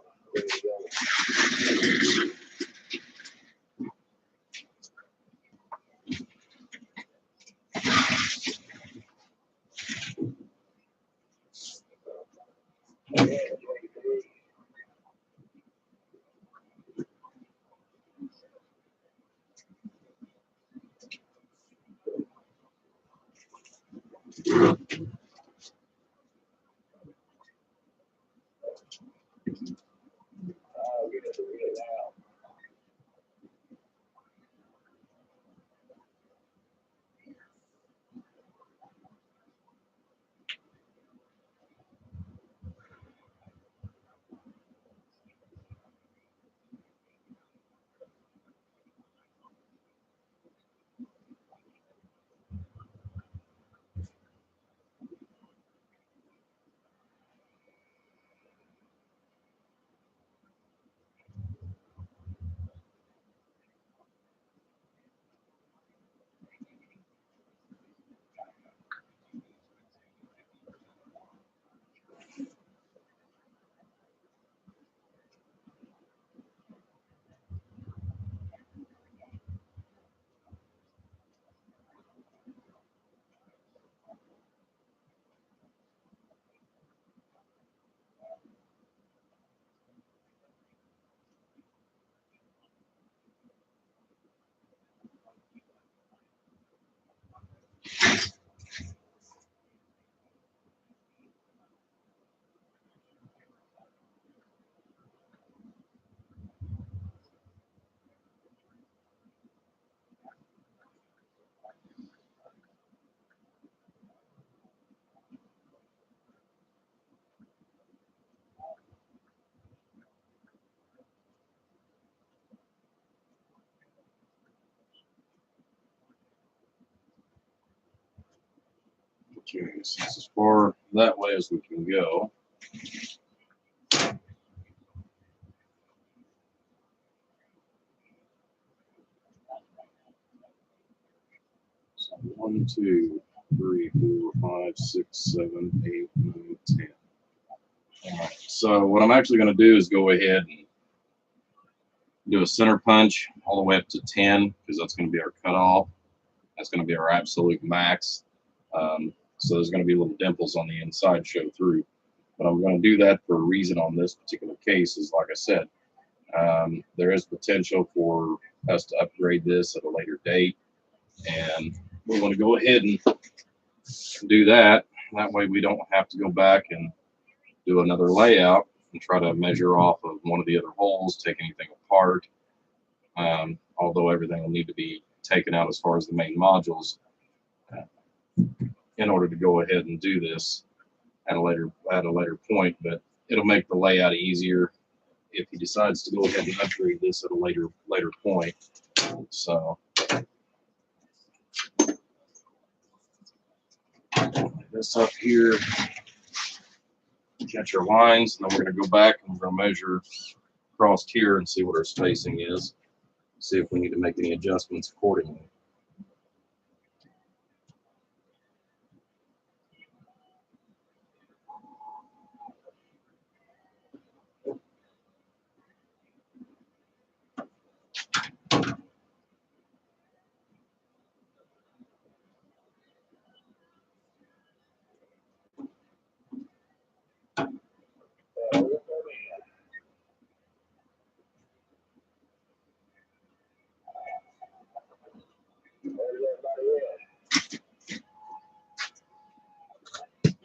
Okay, so this is as far that way as we can go. So 1, 2, 3, 4, 5, 6, 7, 8, 9, 10. All right, so what I'm actually going to do is go ahead and do a center punch all the way up to 10, because that's going to be our cutoff. That's going to be our absolute max. So there's going to be little dimples on the inside show through. But I'm going to do that for a reason on this particular case is, like I said, there is potential for us to upgrade this at a later date. And we want to go ahead and do that. That way we don't have to go back and do another layout and try to measure off of one of the other holes, take anything apart. Although everything will need to be taken out as far as the main modules in order to go ahead and do this at a later point. But it'll make the layout easier if he decides to go ahead and upgrade this at a later point. So this up here, catch our lines, and then we're going to go back and we're going to measure across here and see what our spacing is. See if we need to make any adjustments accordingly.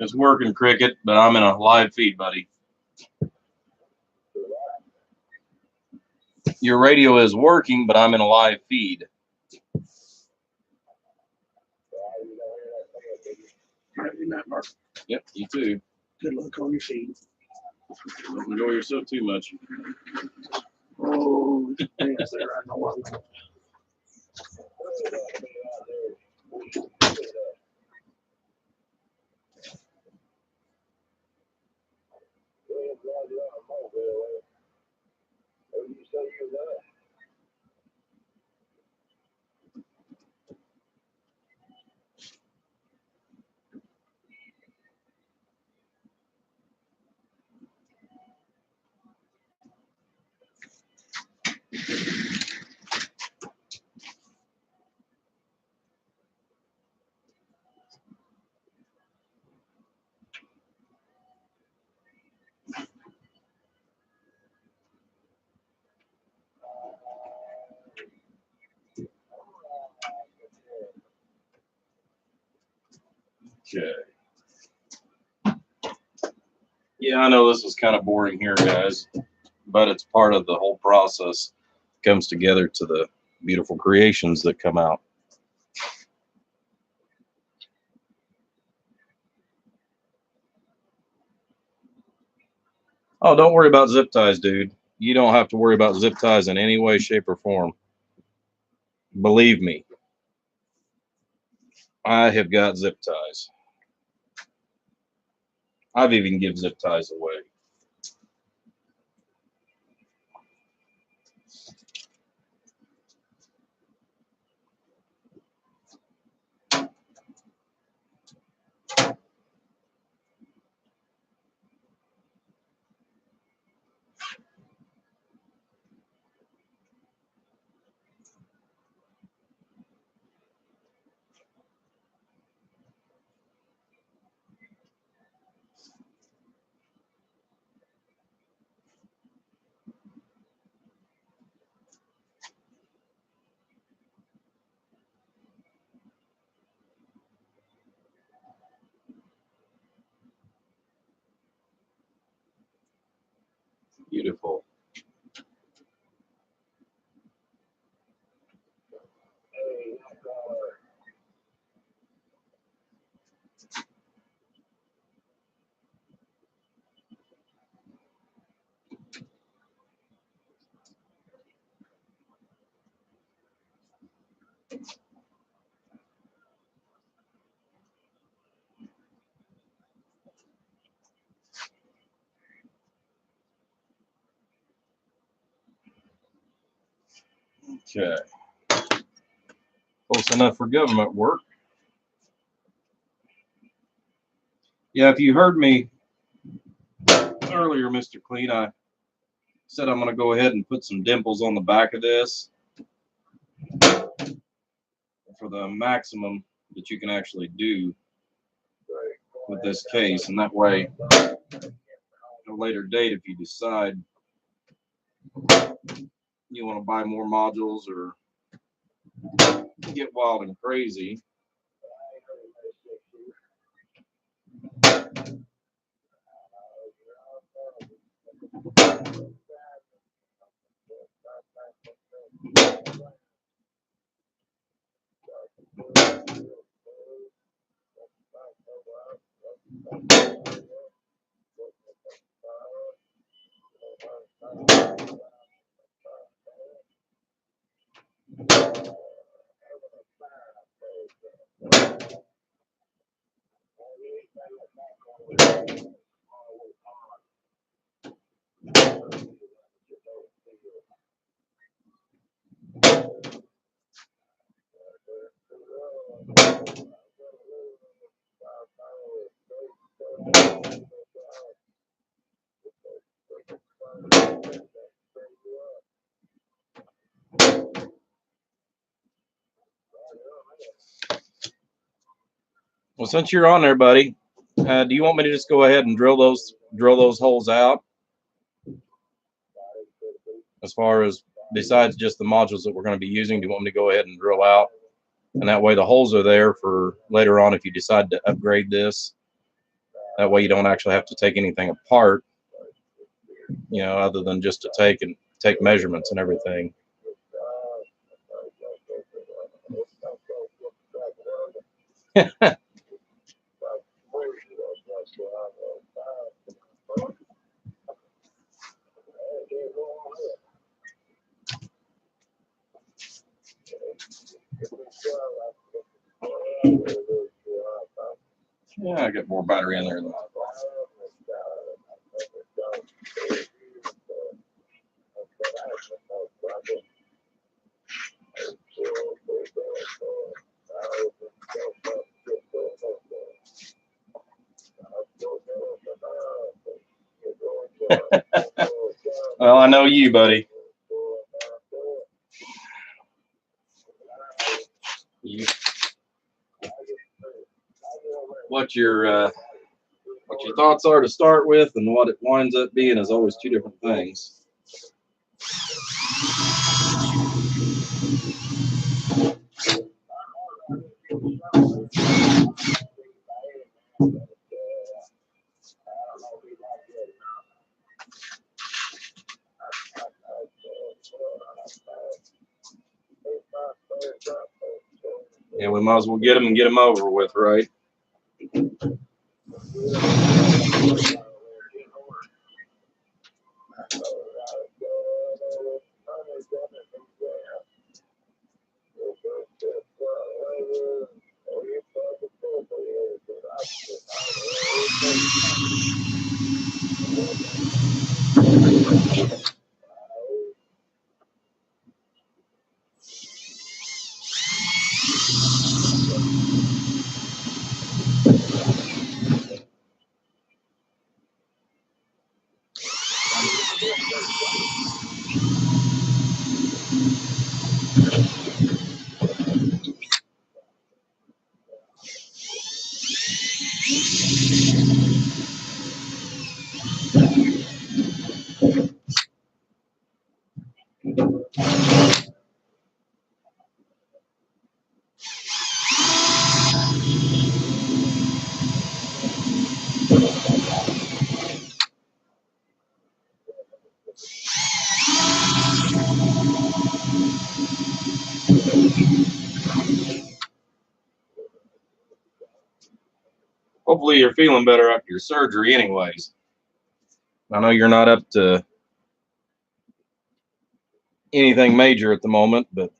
It's working, Cricket, but I'm in a live feed, buddy. Your radio is working, but I'm in a live feed. Right in that mark. Yep, you too. Good luck on your feet. Don't enjoy yourself too much. Oh, yes, they're riding along. Okay. Yeah, I know this is kind of boring here, guys, but it's part of the whole process. It comes together to the beautiful creations that come out. Oh, don't worry about zip ties, dude. You don't have to worry about zip ties in any way, shape, or form. Believe me, I have got zip ties. I've even given zip ties away. Beautiful. Okay. Close enough for government work. Yeah, if you heard me earlier, Mr. Clean, I said I'm going to go ahead and put some dimples on the back of this for the maximum that you can actually do with this case. And that way, at a later date, if you decide you want to buy more modules or get wild and crazy, well, since you're on there, buddy, do you want me to just go ahead and drill those holes out? As far as besides just the modules that we're going to be using, do you want me to go ahead and drill out? And that way the holes are there for later on if you decide to upgrade this. That way you don't actually have to take anything apart, you know, other than just to take measurements and everything. Yeah, I got more battery in there than I thought. Well, I know you, buddy. What your thoughts are to start with and what it winds up being is always two different things. Yeah, we might as well get them and get them over with, right? Hopefully you're feeling better after your surgery anyways. I know you're not up to anything major at the moment, but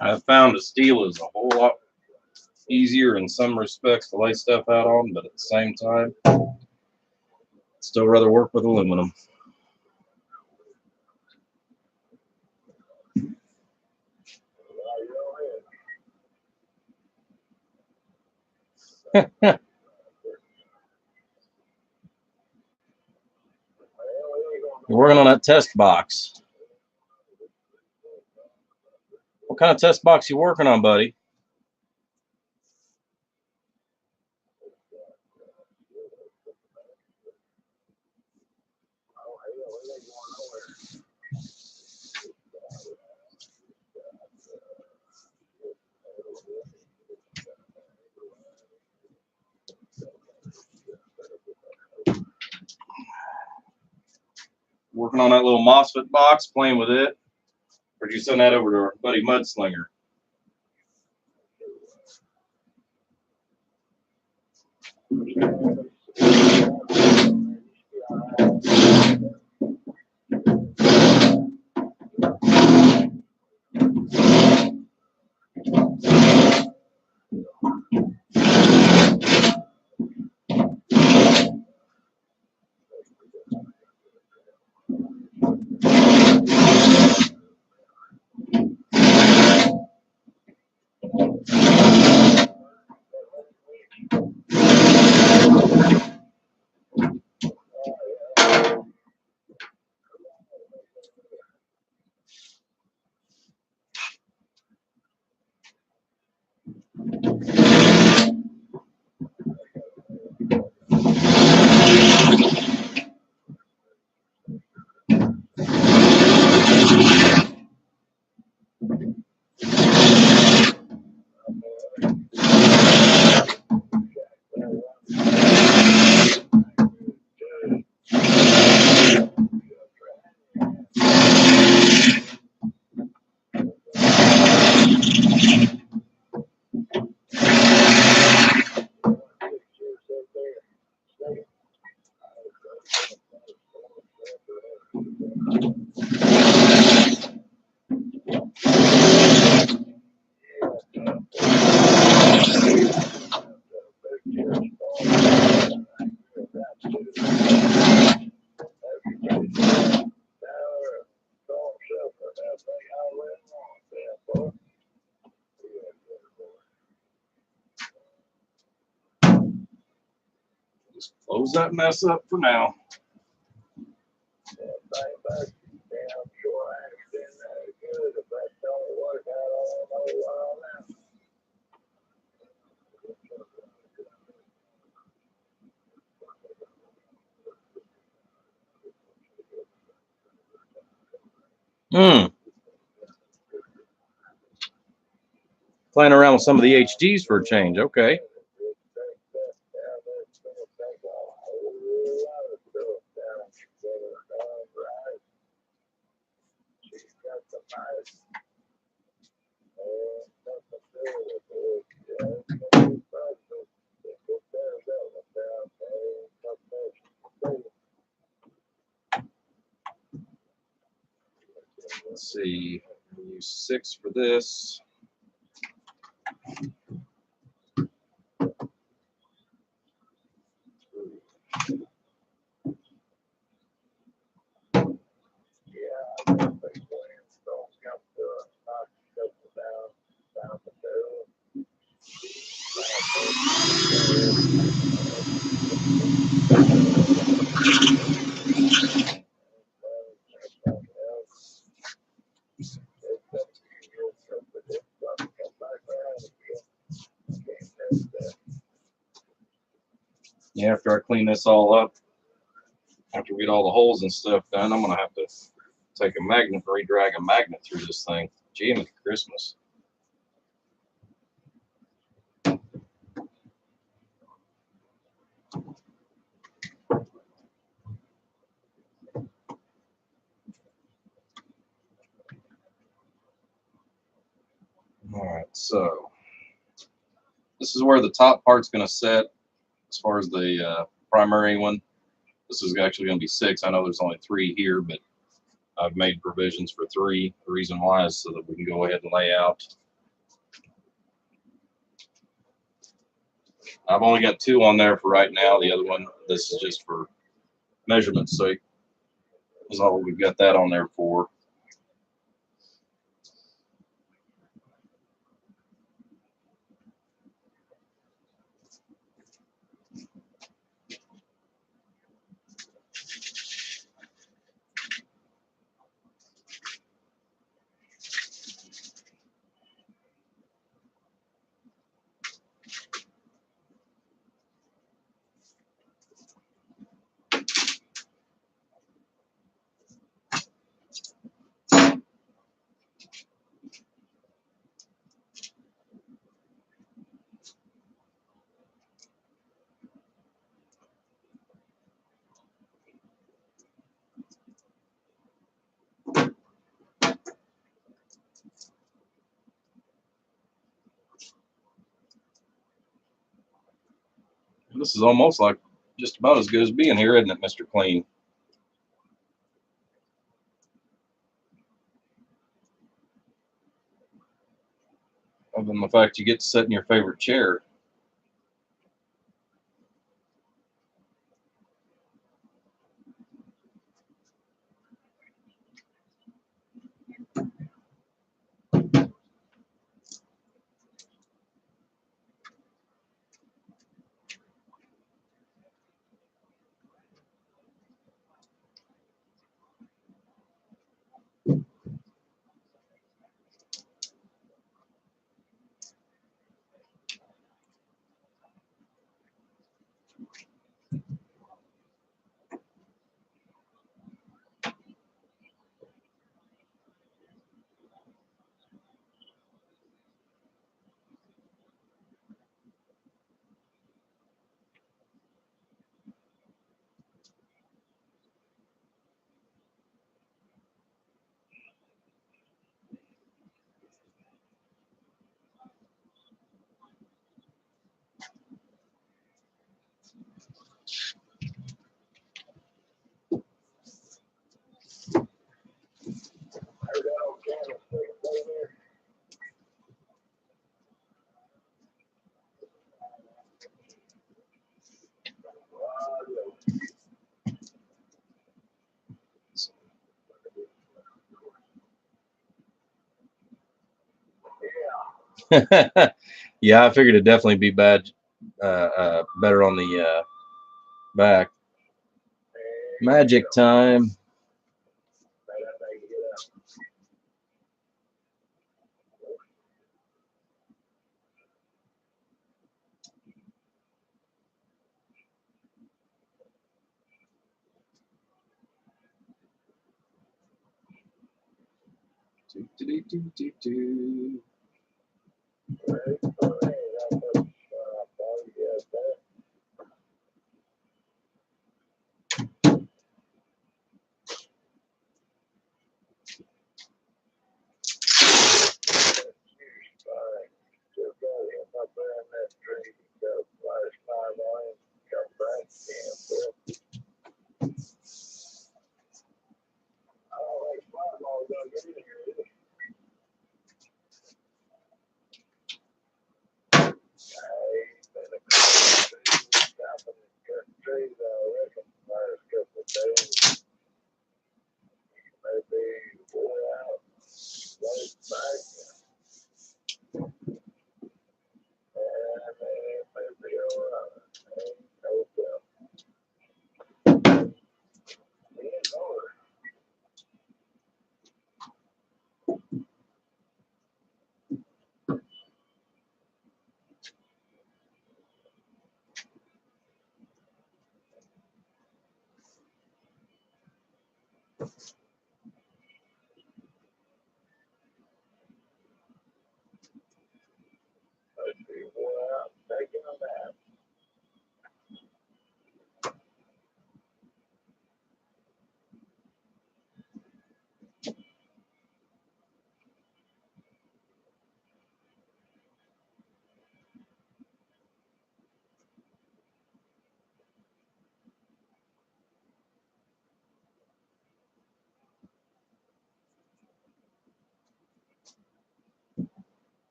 I found a steel is a whole lot easier in some respects to lay stuff out on, but at the same time, still rather work with aluminum. You're working on that test box. What kind of test box you working on, buddy? Working on that little MOSFET box, playing with it? Or did you send that over to our buddy Mudslinger? Just close that mess up for now. Playing around with some of the HGs for a change. Okay. Let's see. We'll use 6 for this. Yeah, after I clean this all up, after we get all the holes and stuff done, I'm gonna have to take a magnet, re-drag a magnet through this thing. Jiminy Christmas. All right, so this is where the top part's going to set as far as the primary one. This is actually going to be 6. I know there's only 3 here, but I've made provisions for 3. The reason why is so that we can go ahead and lay out. I've only got 2 on there for right now. The other one, this is just for measurement's sake. Is all we've got that on there for. This is almost like just about as good as being here, isn't it, Mr. Clean? Other than the fact you get to sit in your favorite chair. Yeah, I figured it'd definitely be better on the back. Magic time. Do, do, do, do, do.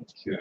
Okay.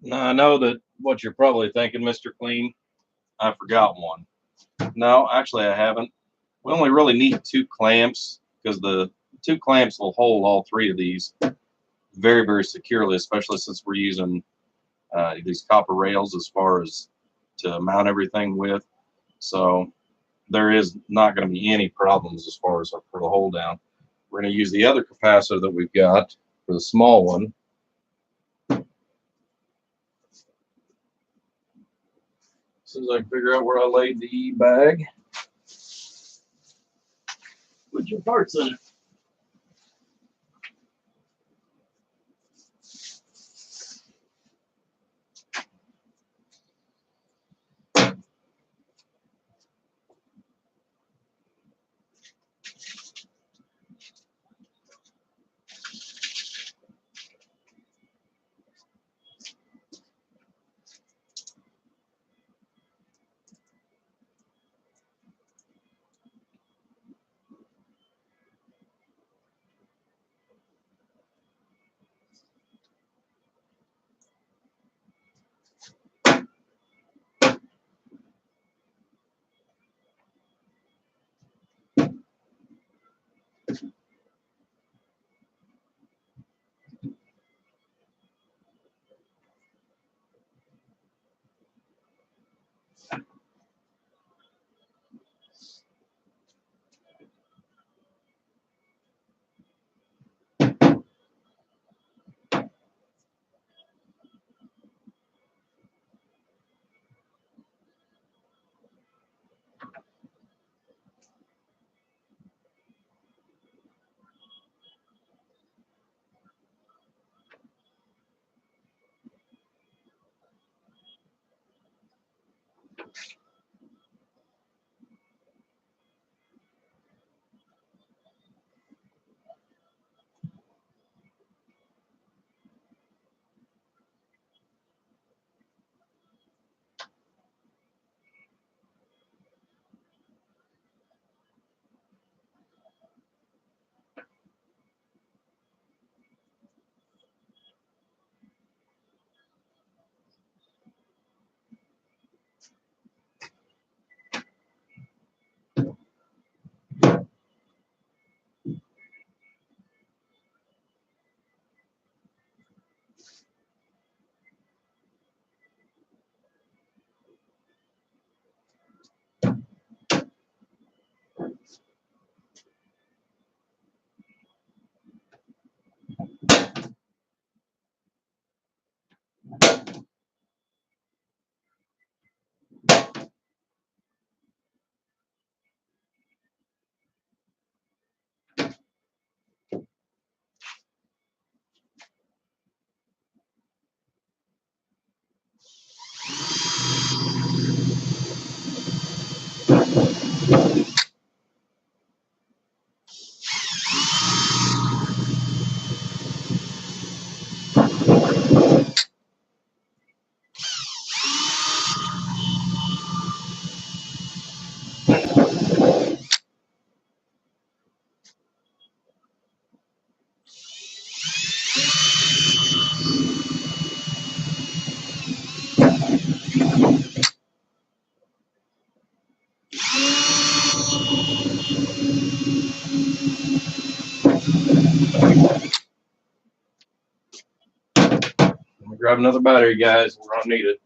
Now I know that what you're probably thinking, Mr. Clean, I forgot one. No, actually I haven't. We only really need 2 clamps because the 2 clamps will hold all 3 of these very, very securely, especially since we're using these copper rails as far as to mount everything with. So there is not going to be any problems as far as for the hold down. We're going to use the other capacitor that we've got for the small one. As soon as I can figure out where I laid the bag, put your parts in it. Let me grab another battery, guys. We're gonna need it.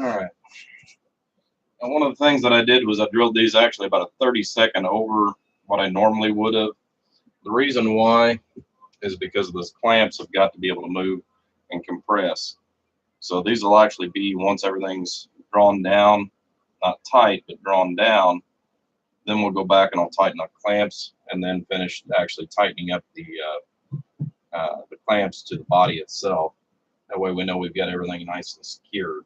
All right. And one of the things that I did was I drilled these actually about a 30-second over what I normally would have. The reason why is because those clamps have got to be able to move and compress. So these will actually be, once everything's drawn down, not tight, but drawn down, then we'll go back and I'll tighten up clamps and then finish actually tightening up the clamps to the body itself. That way we know we've got everything nice and secured.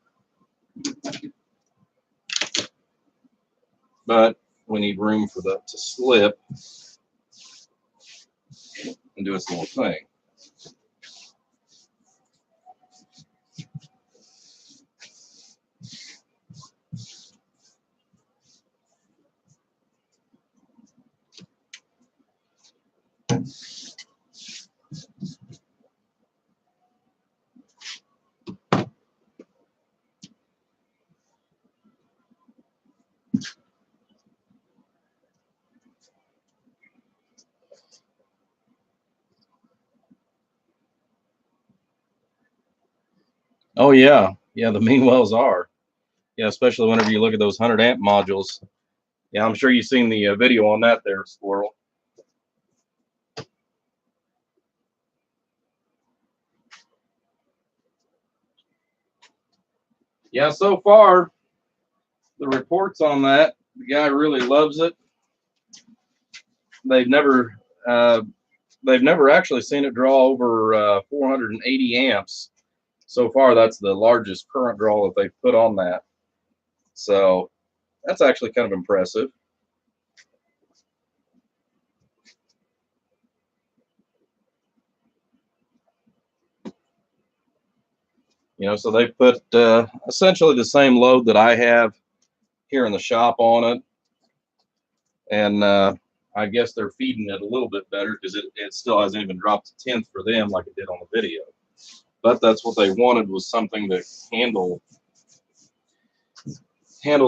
But we need room for that to slip and do its little thing. Oh yeah, yeah, the mean wells are. Yeah, especially whenever you look at those 100 amp modules. Yeah, I'm sure you've seen the video on that there, Squirrel. Yeah, so far, the reports on that, the guy really loves it. They've never actually seen it draw over 480 amps. So far, that's the largest current draw that they've put on that. So that's actually kind of impressive. You know, so they put essentially the same load that I have here in the shop on it. And I guess they're feeding it a little bit better because it still hasn't even dropped a tenth for them like it did on the video. But that's what they wanted, was something to handle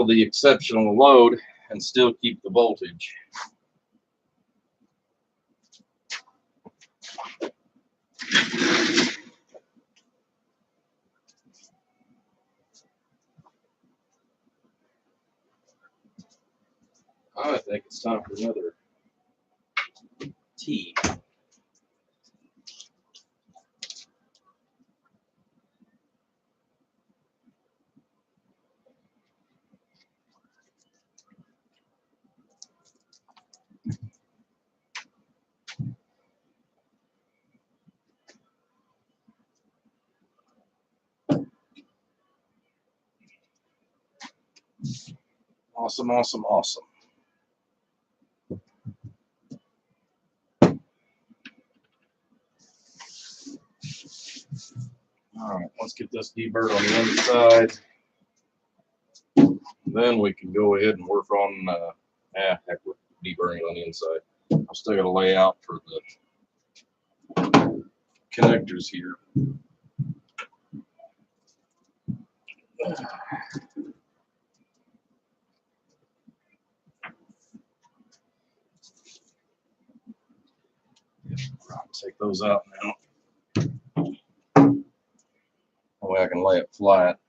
the exceptional load and still keep the voltage. I think it's time for another tea. Awesome, awesome, awesome. All right, let's get this deburred on the inside. Then we can go ahead and work on, heck with deburring on the inside. I'm still going to lay out for the connectors here. I'll take those out now. That way I can lay it flat.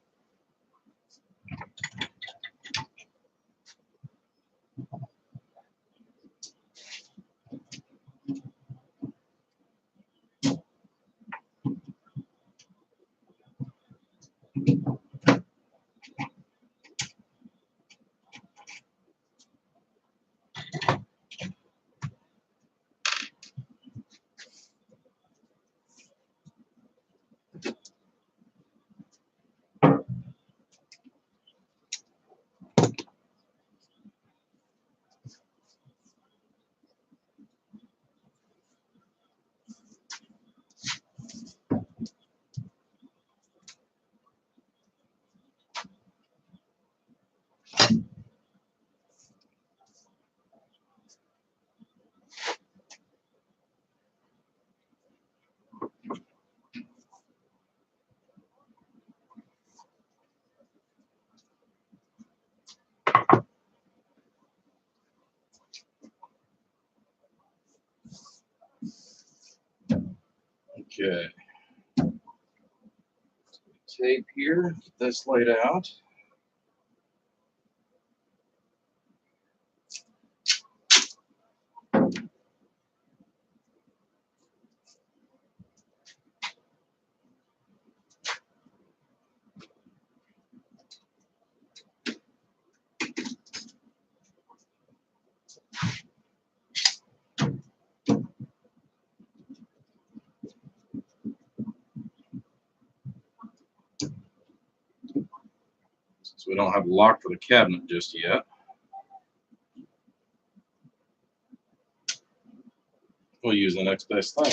Okay. Tape here, get this laid out. Since we don't have a lock for the cabinet just yet, we'll use the next best thing.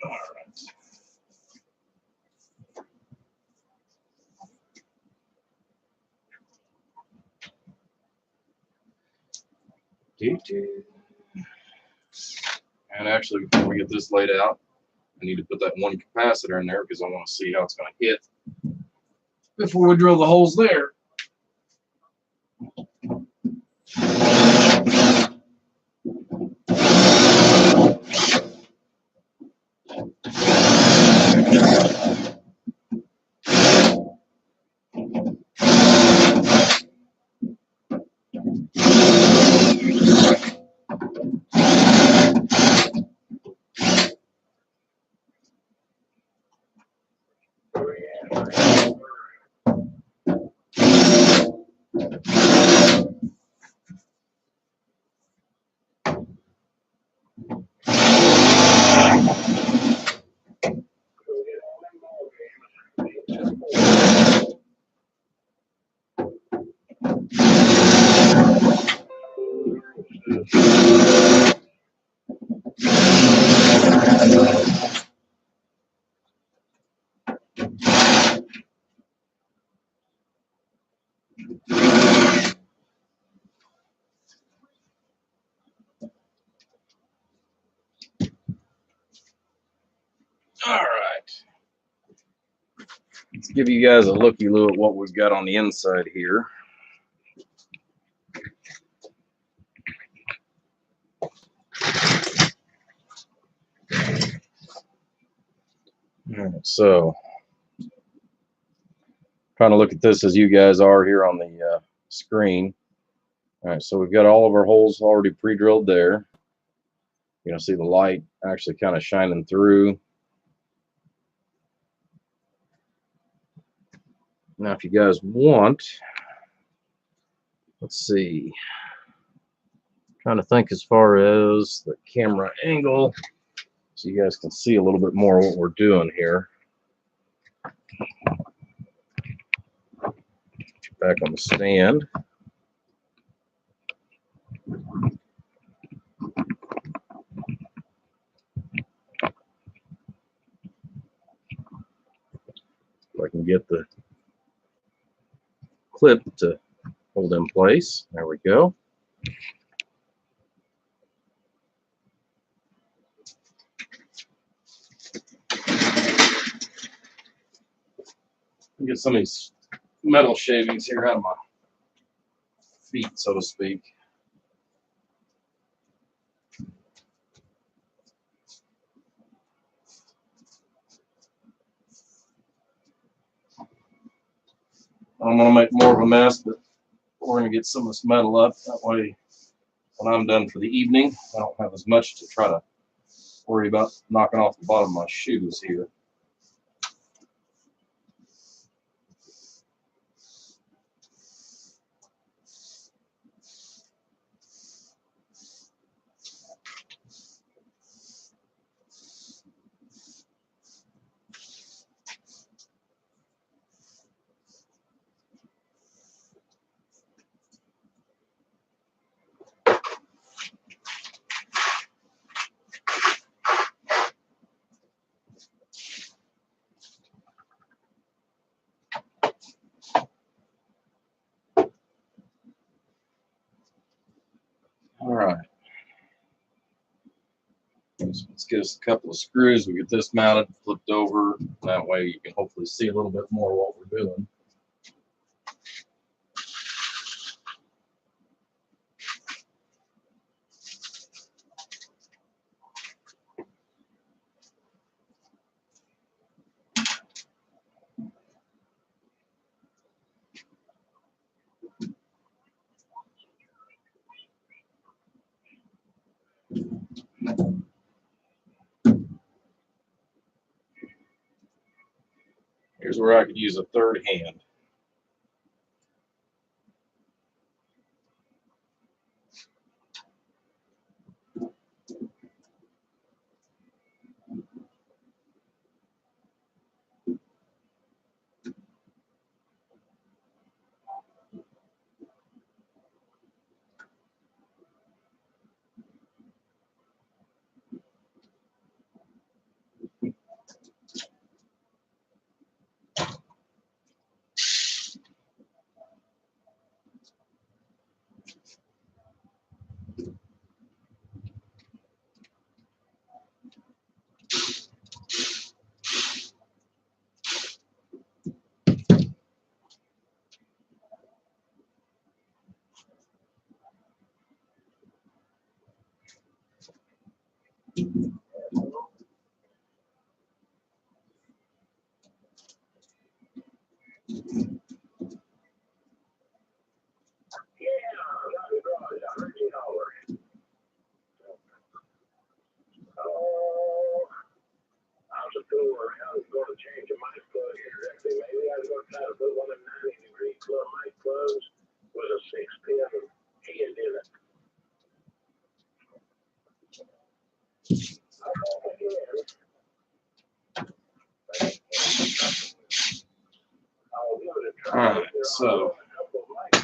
All right. And actually, before we get this laid out, I need to put that one capacitor in there because I want to see how it's going to hit before we drill the holes there. All right. Let's give you guys a looky-loo at what we've got on the inside here. All right, so, trying to look at this as you guys are here on the screen. All right, so we've got all of our holes already pre-drilled there. You can see the light actually kind of shining through. Now, if you guys want, let's see. Trying to think as far as the camera angle, so you guys can see a little bit more what we're doing here. Back on the stand. If I can get the clip to hold in place. There we go. Get some of these metal shavings here out of my feet, so to speak. I'm going to make more of a mess, but we're going to get some of this metal up. That way, when I'm done for the evening, I don't have as much to try to worry about knocking off the bottom of my shoes here. All right. So let's get us a couple of screws. We get this mounted, flipped over. That way you can hopefully see a little bit more what we're doing. Here's where I could use a third hand. All right, so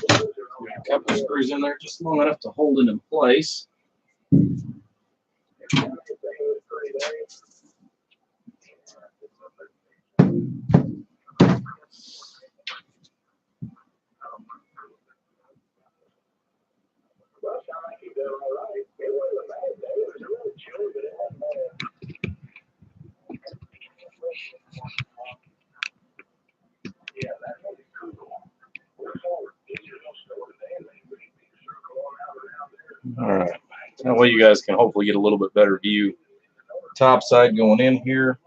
a couple of screws in there just long enough to hold it in place. All right, that way you guys can hopefully get a little bit better view. Top side going in here.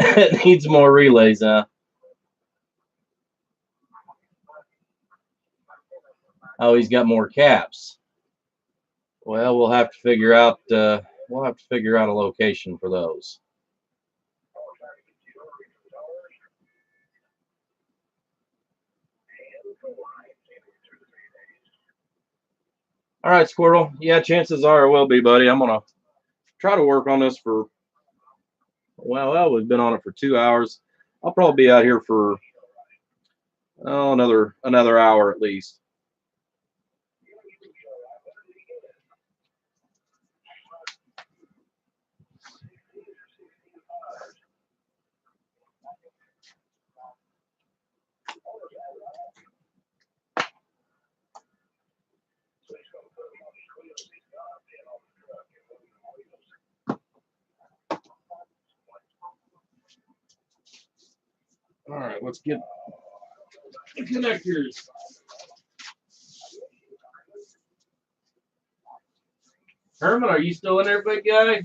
It needs more relays, huh? Oh, he's got more caps. Well, we'll have to figure out a location for those. All right, Squirrel. Yeah, chances are it will be, buddy. I'm gonna try to work on this for, well, we've been on it for 2 hours. I'll probably be out here for another hour at least. All right, let's get the connectors. Herman, are you still in there, big guy?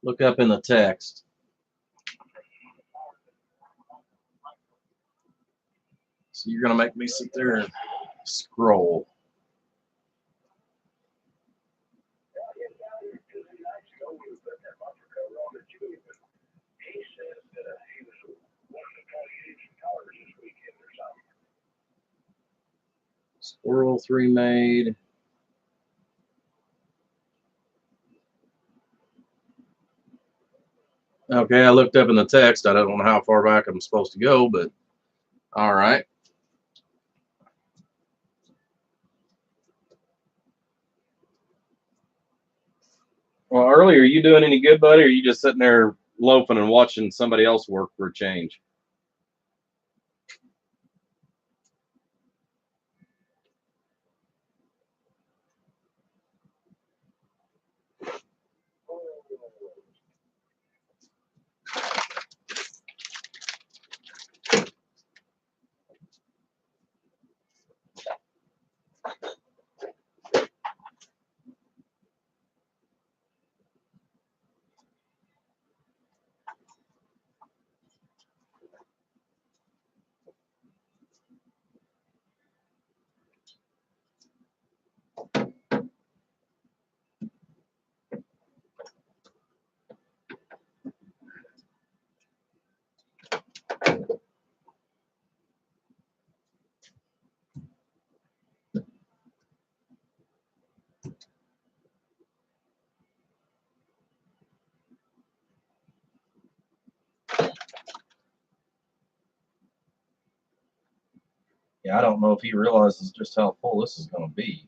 Look up in the text. So you're gonna make me sit there and scroll. Squirrel 3 made. Okay, I looked up in the text. I don't know how far back I'm supposed to go, but all right. Well, earlier, are you doing any good, buddy, or are you just sitting there loafing and watching somebody else work for a change? Yeah, I don't know if he realizes just how full this is going to be.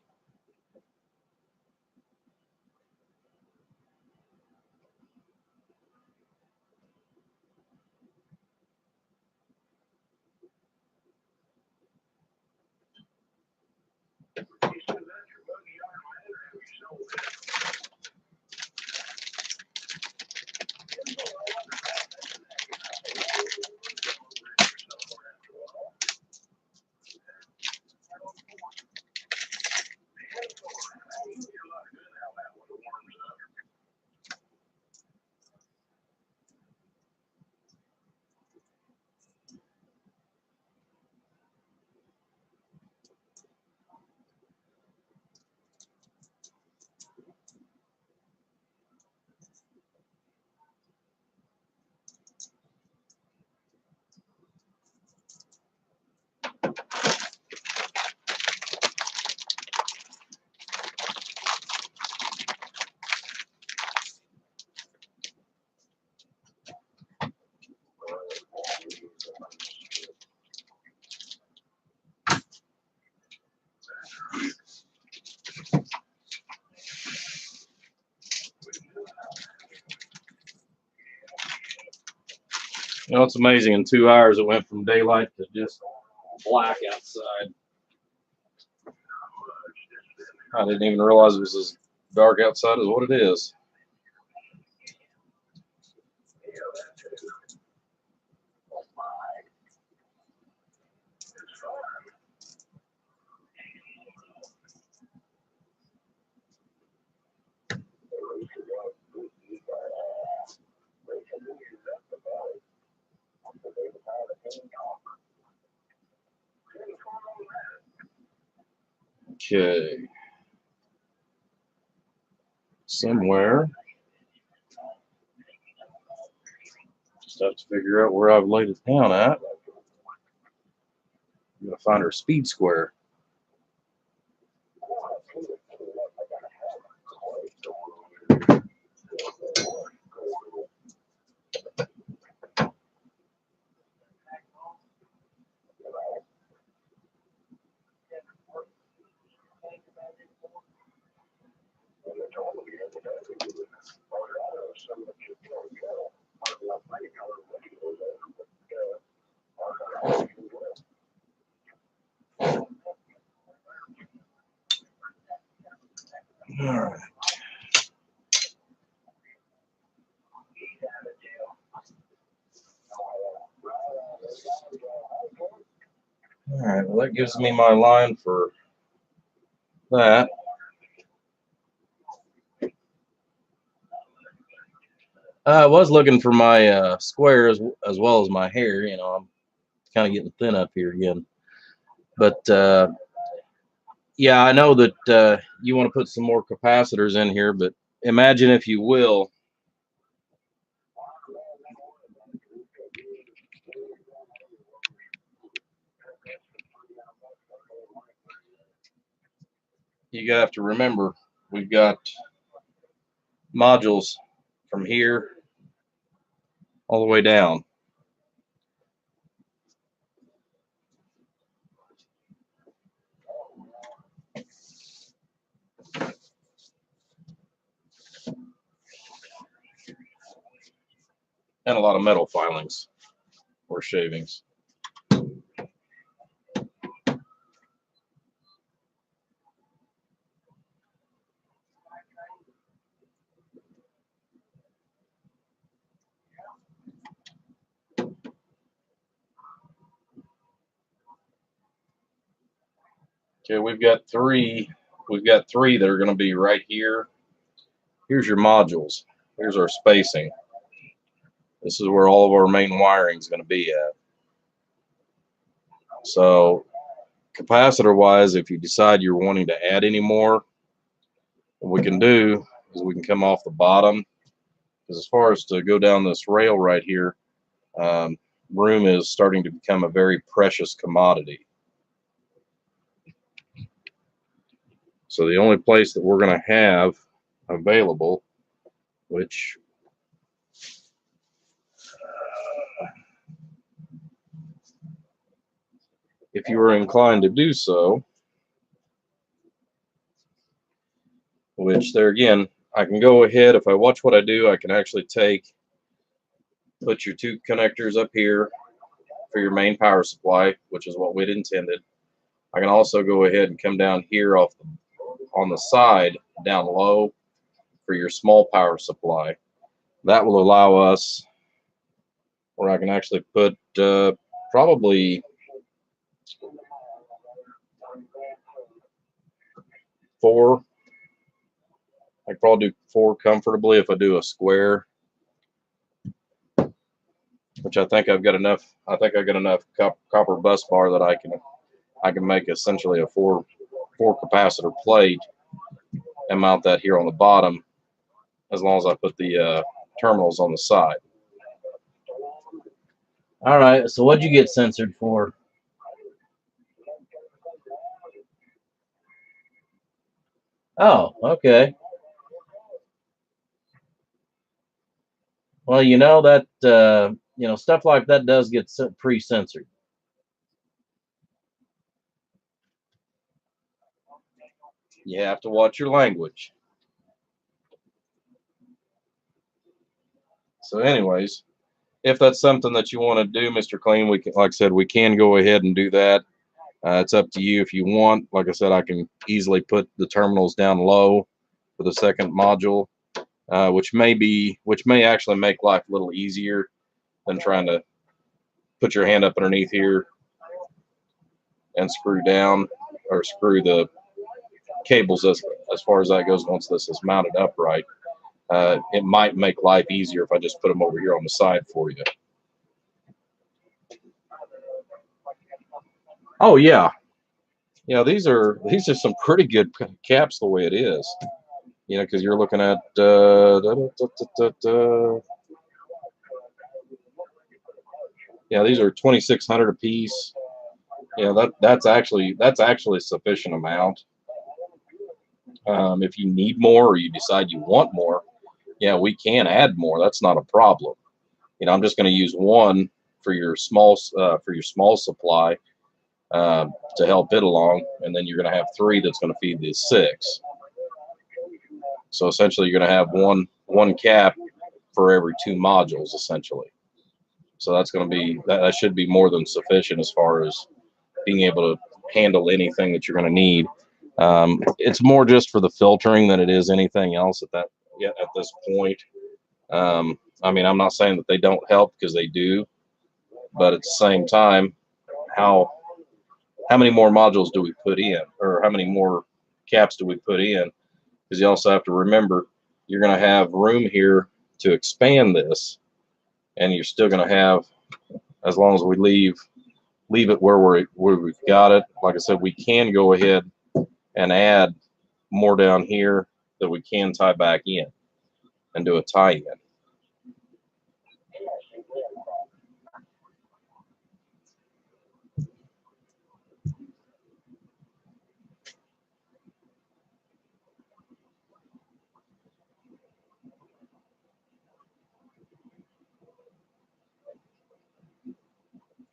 You know, it's amazing. In 2 hours, it went from daylight to just black outside. I didn't even realize it was as dark outside as what it is. Okay. Somewhere. Just have to figure out where I've laid it down at. I'm going to find her speed square. All right. All right, well, that gives me my line for that. I was looking for my square as well as my hair. You know, I'm kind of getting thin up here again. But yeah, I know that you want to put some more capacitors in here, but imagine, if you will, you have to remember we've got modules from here all the way down. And a lot of metal filings or shavings. Okay, we've got three that are going to be right here. Here's your modules. Here's our spacing. This is where all of our main wiring is going to be at. So capacitor wise, if you decide you're wanting to add any more, what we can do is we can come off the bottom, because as far as to go down this rail right here, room is starting to become a very precious commodity. So the only place that we're going to have available, which if you were inclined to do so, which there again, I can go ahead, if I watch what I do, I can actually put your two connectors up here for your main power supply, which is what we'd intended. I can also go ahead and come down here on the side down low for your small power supply. That will allow us, where I can actually put probably 4. I could probably do 4 comfortably if I do a square, which I think I've got enough. I think I've got enough copper bus bar that I can make essentially a 4 capacitor plate and mount that here on the bottom, as long as I put the terminals on the side. All right, so what'd you get censored for? Oh, okay. Well, you know that stuff like that does get pre-censored. You have to watch your language. So anyways, if that's something that you want to do, Mr. Clean, we can, like I said, we can go ahead and do that. It's up to you if you want. Like I said, I can easily put the terminals down low for the second module, which may actually make life a little easier than trying to put your hand up underneath here and screw down or screw the cables as far as that goes. Once this is mounted upright, it might make life easier if I just put them over here on the side for you. Oh yeah, yeah. These are some pretty good caps the way it is. You know, because you're looking at yeah, these are 2,600 a piece. Yeah, that's actually a sufficient amount. If you need more or you decide you want more, yeah, we can add more. That's not a problem. You know, I'm just going to use 1 for your small supply to help it along, and then you're going to have 3 that's going to feed the 6. So essentially, you're going to have one cap for every 2 modules, essentially. So that's going to be that should be more than sufficient as far as being able to handle anything that you're going to need. It's more just for the filtering than it is anything else at this point. I mean, I'm not saying that they don't help, because they do, but at the same time, how many more modules do we put in, or how many more caps do we put in? Because you also have to remember, you're going to have room here to expand this, and you're still going to have, as long as we leave it where we've got it. Like I said, we can go ahead and add more down here that we can tie back in and do a tie-in.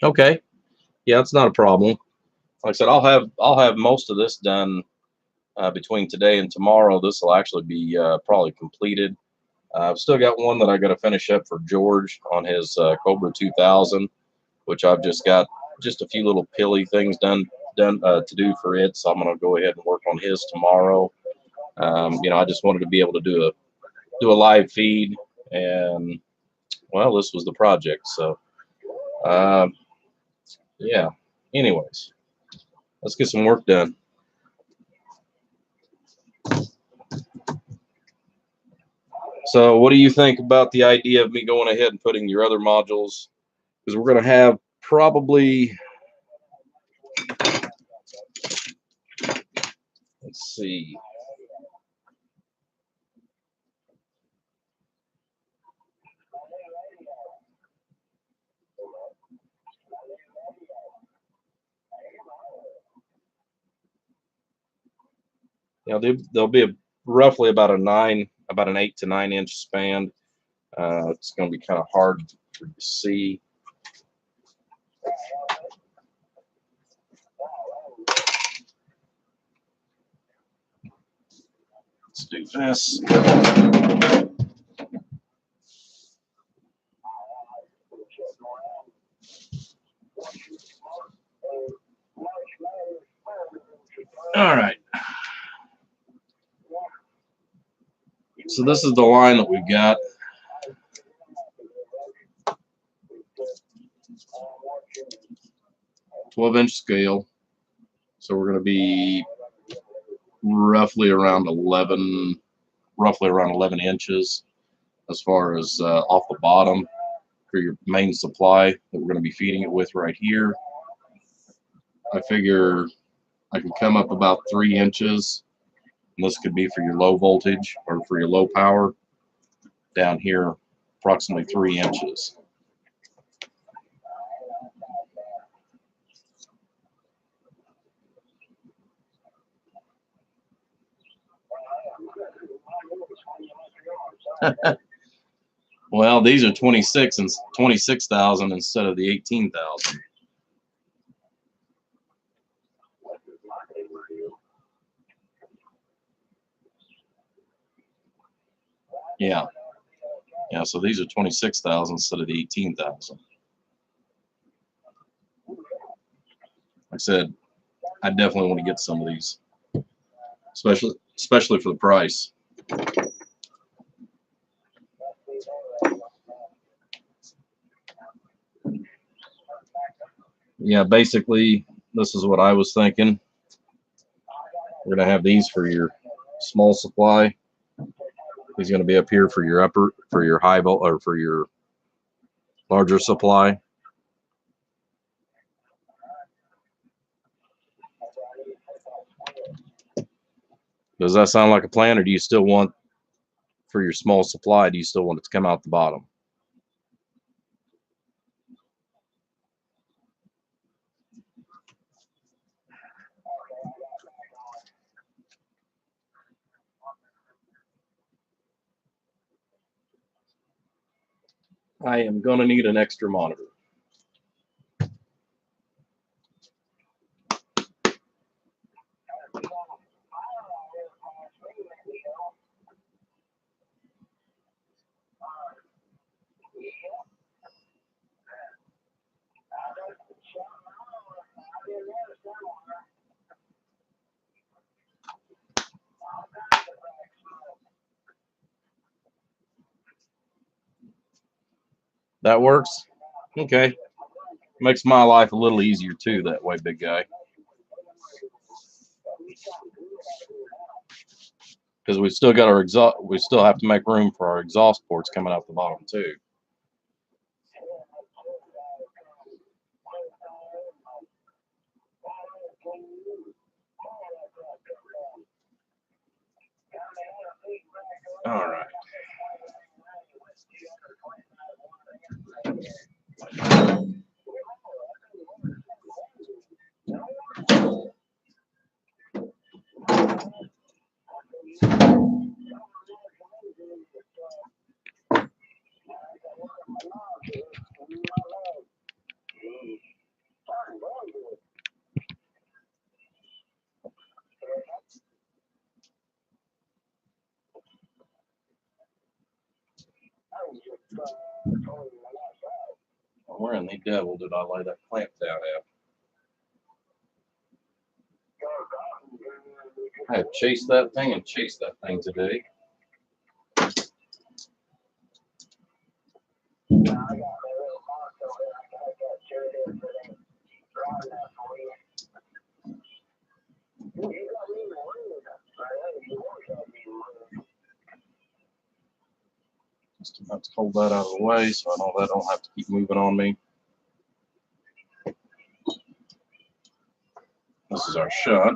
Okay, yeah, it's not a problem. Like I said, I'll have most of this done between today and tomorrow. This will actually be probably completed. I've still got one that I got to finish up for George on his Cobra 2000, which I've just got just a few little pilly things done to do for it. So I'm going to go ahead and work on his tomorrow. You know, I just wanted to be able to do a live feed, and well, this was the project. So yeah. Anyways, let's get some work done. So what do you think about the idea of me going ahead and putting your other modules? Because we're going to have probably, let's see, you know, there'll be roughly about an 8 to 9 inch span. It's going to be kind of hard to see. Let's do this. All right. So this is the line that we've got. "12-inch scale." So we're going to be roughly around 11 inches as far as off the bottom for your main supply that we're going to be feeding it with right here. I figure I can come up about 3 inches, and this could be for your low voltage or for your low power. Down here, approximately 3 inches. Well, these are 26,000 instead of the 18,000. Yeah. Yeah, so these are 26,000 instead of the 18,000. Like I said, I definitely want to get some of these, especially for the price. Yeah, basically, this is what I was thinking. We're going to have these for your small supply. He's going to be up here for your high volt, or for your larger supply. Does that sound like a plan, or do you still want, for your small supply, do you still want it to come out the bottom? I am going to need an extra monitor. That works? Okay. Makes my life a little easier too that way, big guy. Because we still got our exhaust, we still have to make room for our exhaust ports coming out the bottom too. All right. Where in the devil did I lay that clamp down at? I have chased that thing and chased that thing today. Just about to hold that out of the way so I know that don't have to keep moving on me. This is our shot.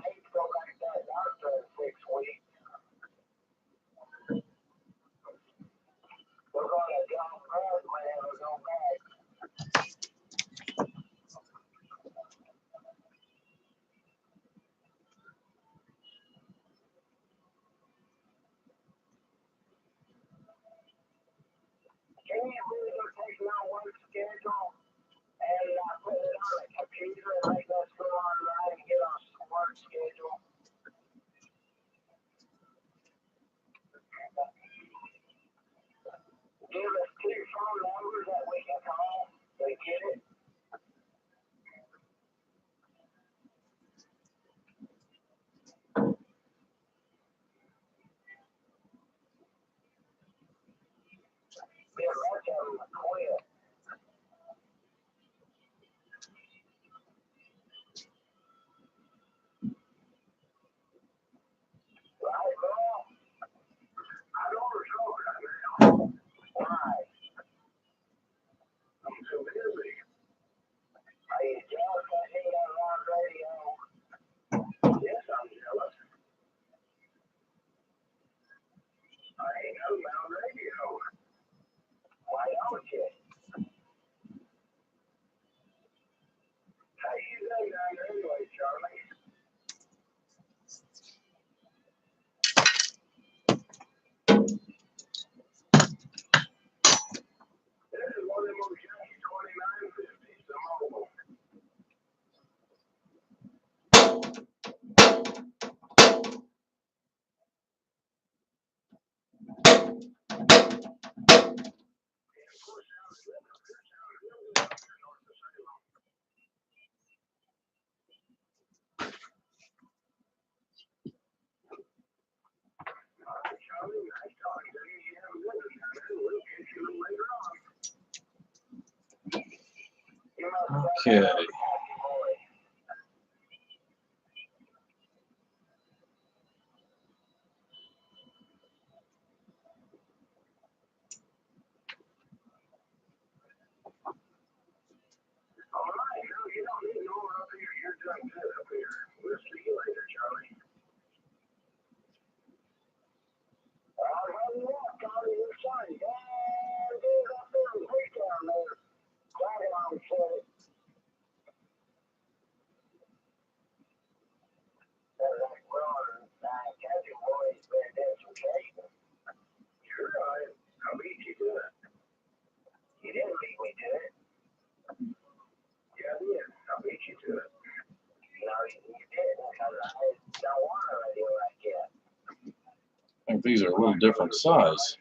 Okay. I think these are a little different size.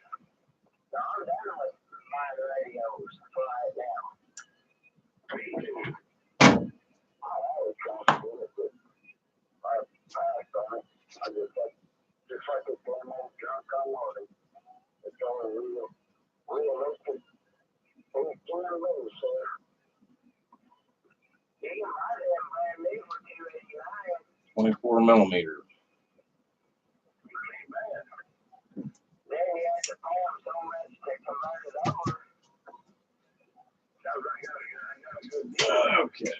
24 millimeter. Okay.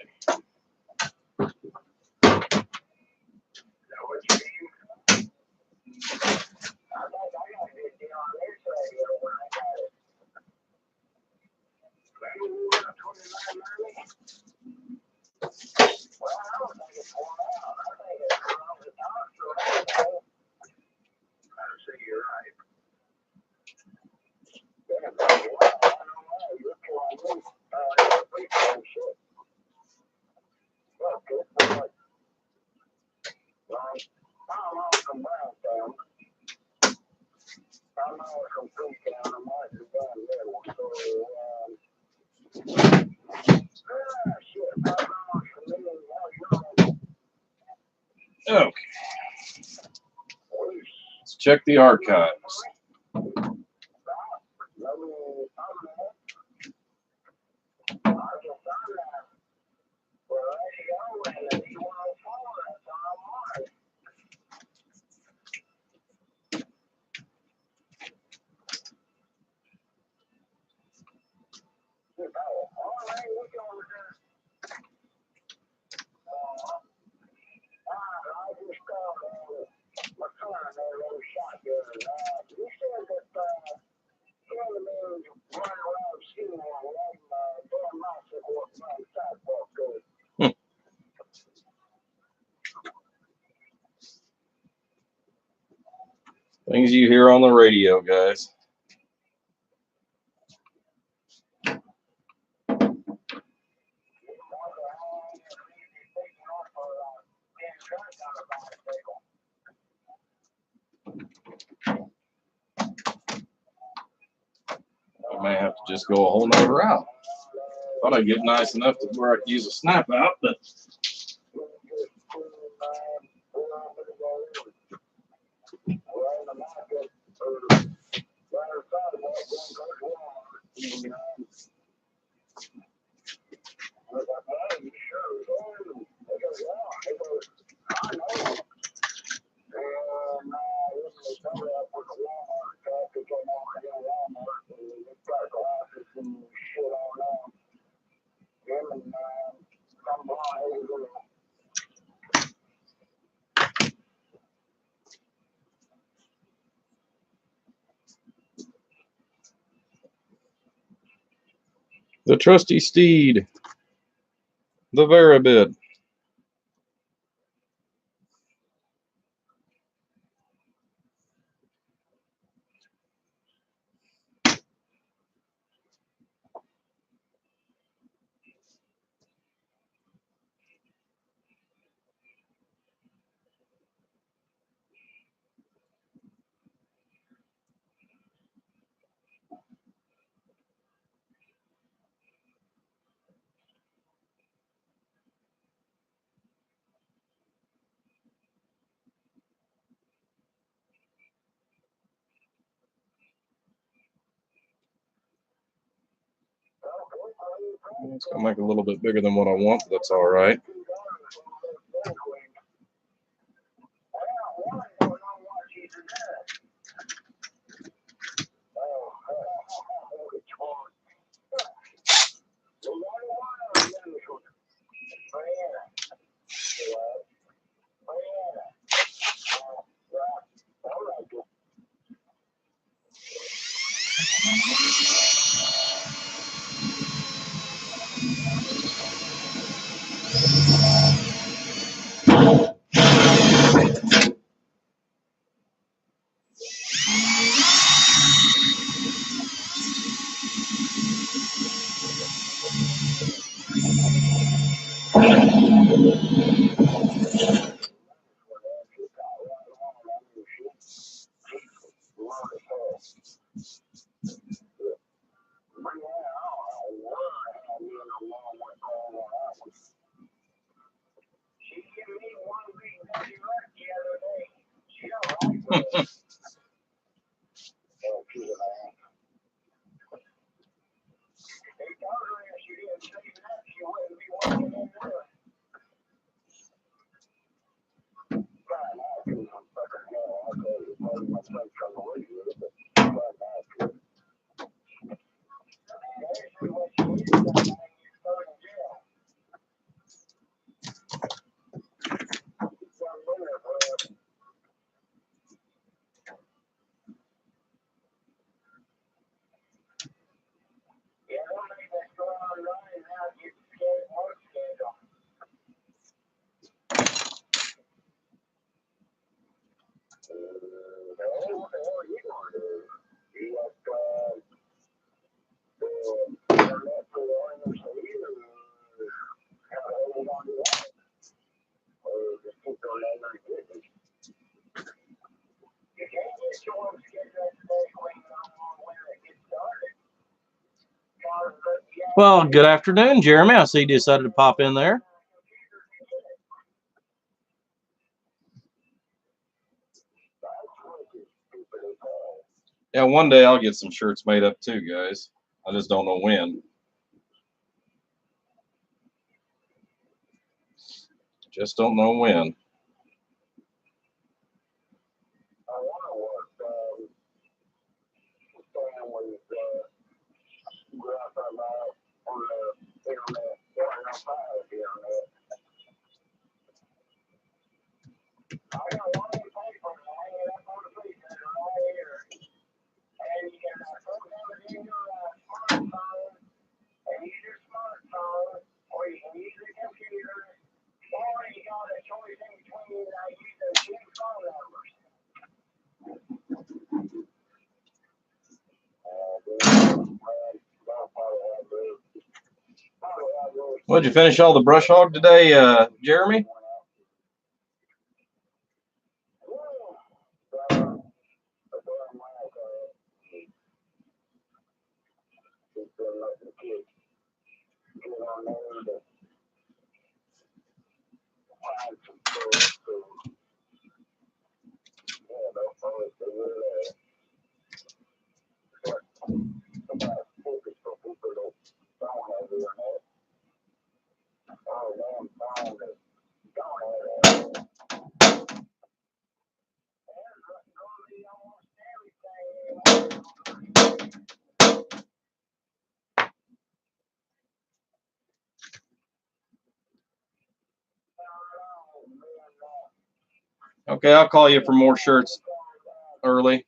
Okay. Let's check the archives. Things you hear on the radio, guys. I may have to just go a whole nother route. Thought I'd get nice enough to where I could use a snap out, but the trusty steed, the Veribid. It's gonna make it a little bit bigger than what I want, but that's all right. what the hell are you going to do? You got the internet for the owners to eat, or how the hell are you going to do that? Or just keep going down there and get it? You can't get your schedule today when you don't know when it gets started. Well, good afternoon, Jeremy. I see you decided to pop in there. Yeah, one day I'll get some shirts made up too, guys. I just don't know when. Just don't know when. I wonder what families grew up about on the internet, going outside of the internet. I got one paper hanging up on the refrigerator right here, and you can program it in your smartphone, and use your smartphone, or you can use the computer, or you got a choice in between using two phone numbers. Well, did you finish all the brush hog today, Jeremy? Okay, I'll call you for more shirts early.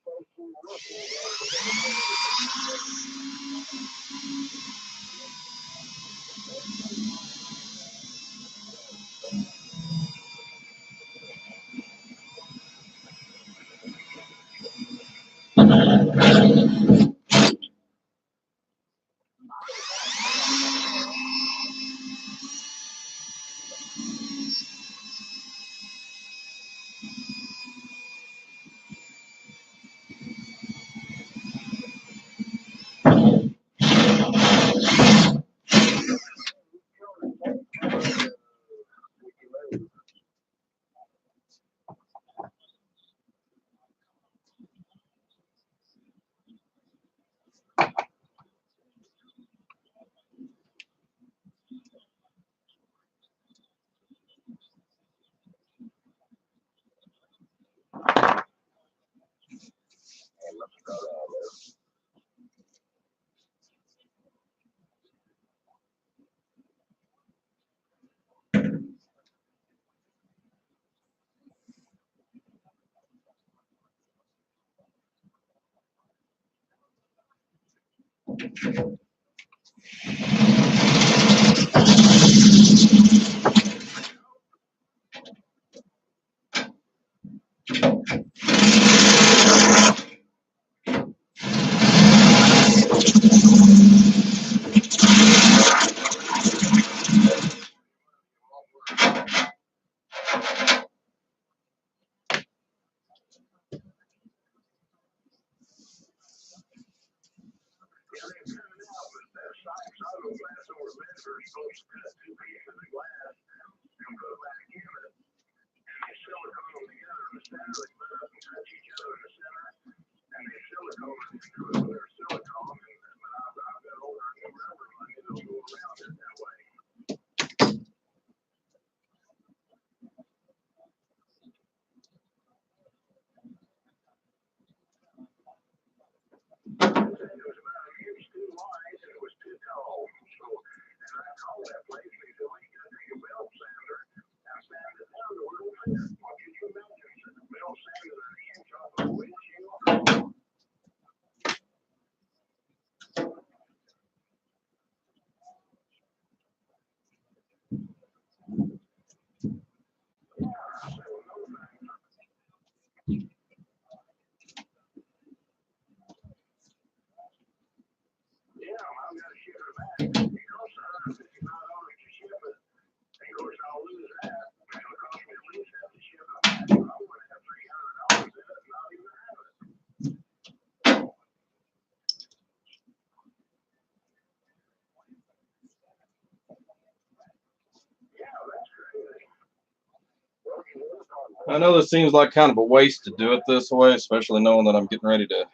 I know this seems like kind of a waste to do it this way, especially knowing that I'm getting ready to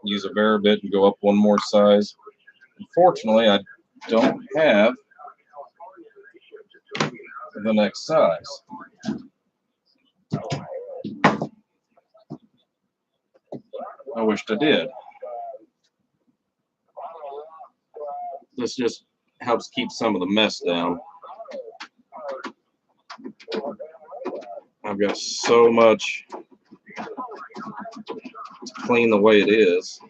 use a bear bit and go up one more size. Unfortunately, I don't have the next size. I wished I did. This just helps keep some of the mess down. I've got so much to clean the way it is.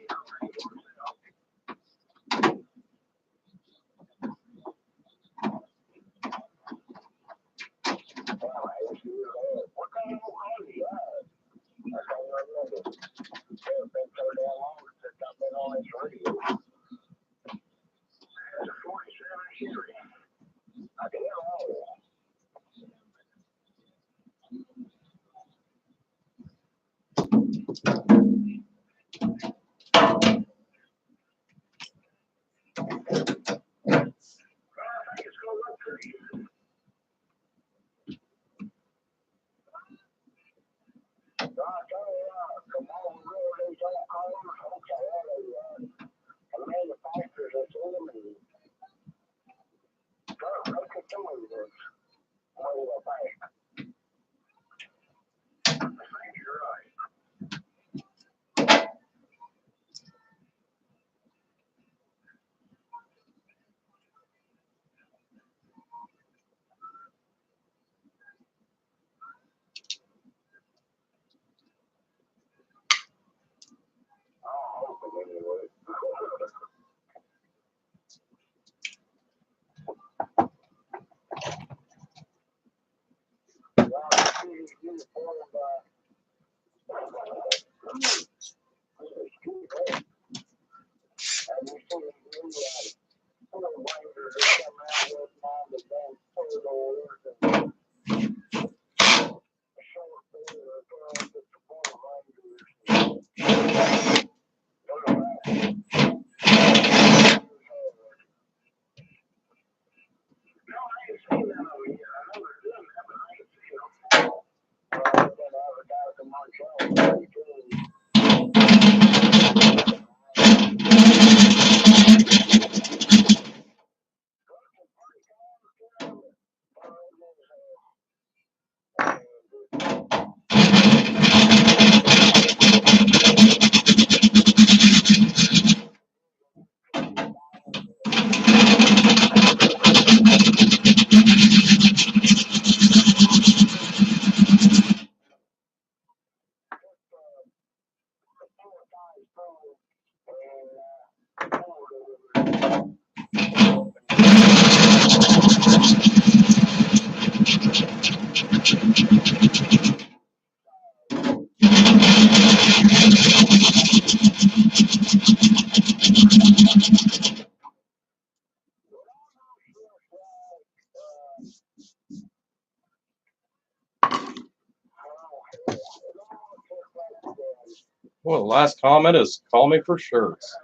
Well, the last comment is call me for shirts.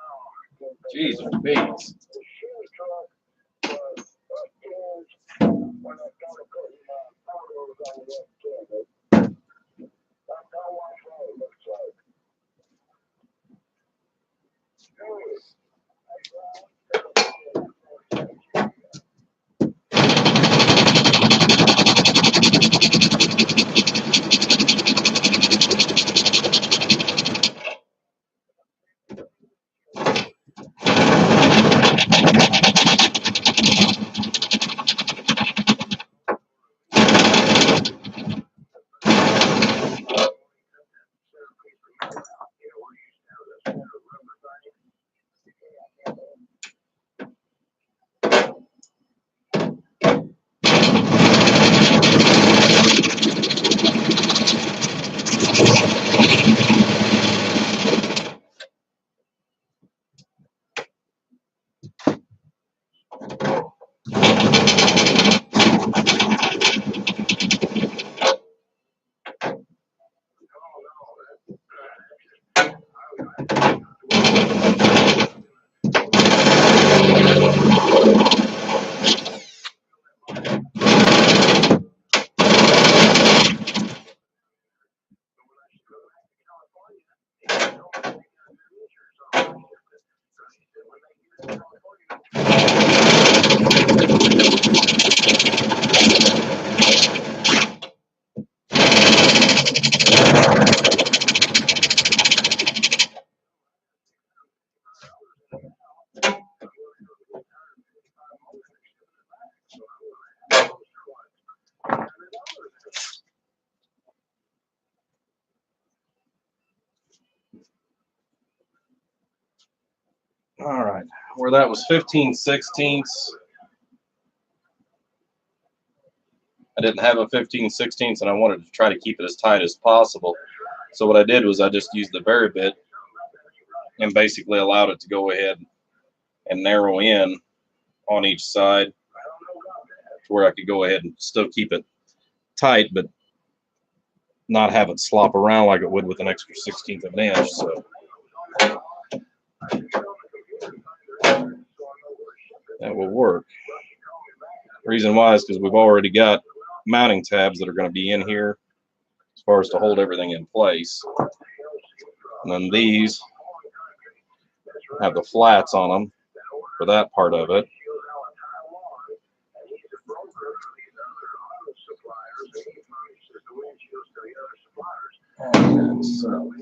Jeez, beans. All right, where that was 15/16. I didn't have a 15/16, and I wanted to try to keep it as tight as possible. So what I did was I just used the vary bit and basically allowed it to go ahead and narrow in on each side to where I could go ahead and still keep it tight, but not have it slop around like it would with an extra 1/16 of an inch. So that will work. The reason why is because we've already got mounting tabs that are going to be in here as far as to hold everything in place. And then these have the flats on them for that part of it. And so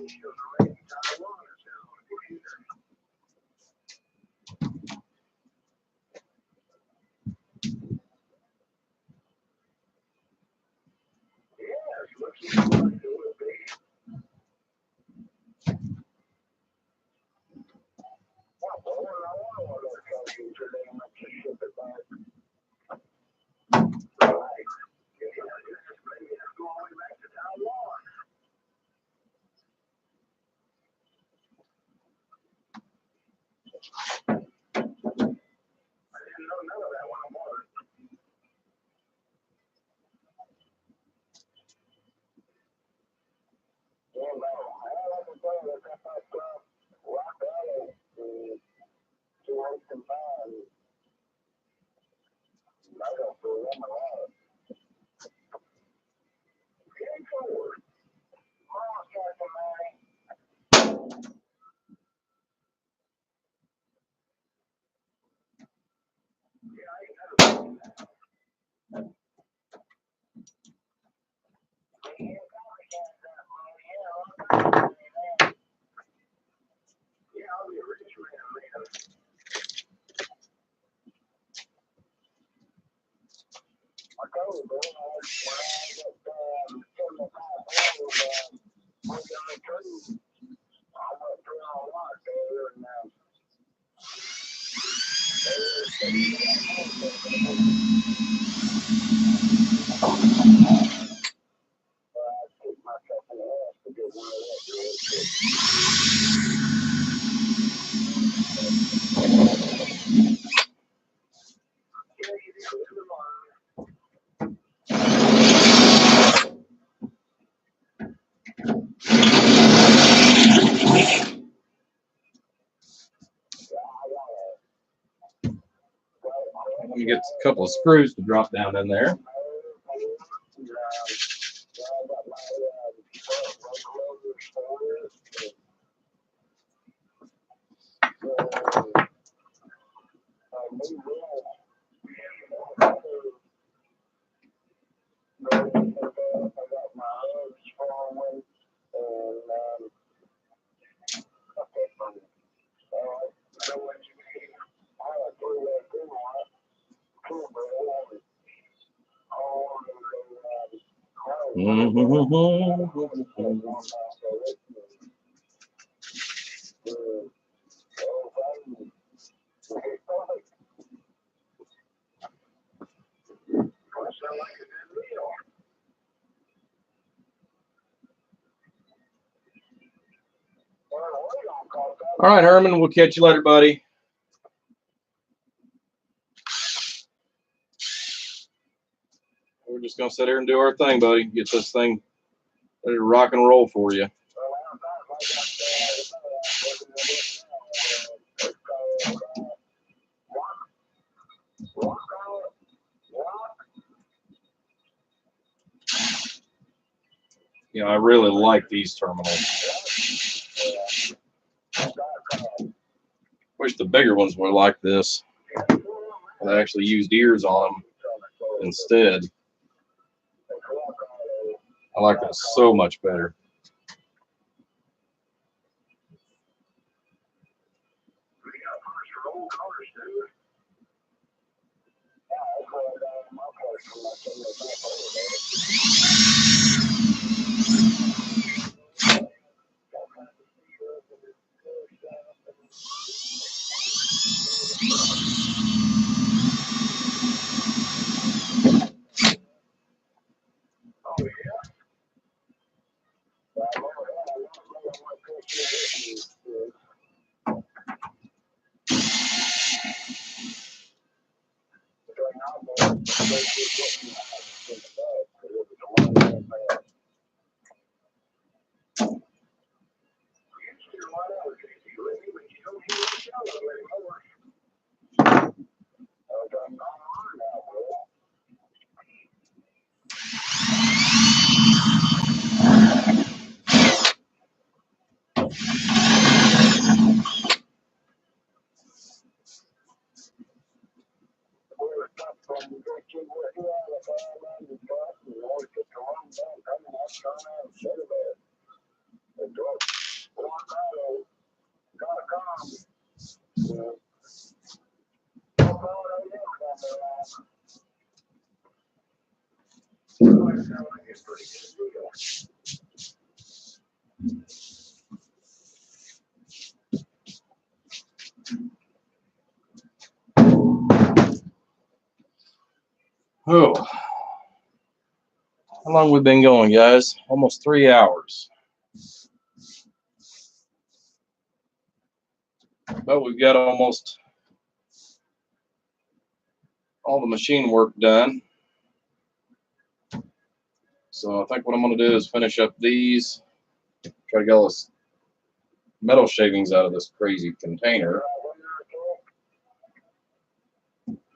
let me get a couple of screws to drop down in there. All right, Herman, we'll catch you later, buddy. We're just going to sit here and do our thing, buddy. Get this thing ready to rock and roll for you. You know, I really like these terminals. Wish the bigger ones were like this. I actually used ears on them instead. I like that so much better. Oh, how long we been going, guys? Almost 3 hours. But we've got almost all the machine work done. So I think what I'm going to do is finish up these, try to get all this metal shavings out of this crazy container,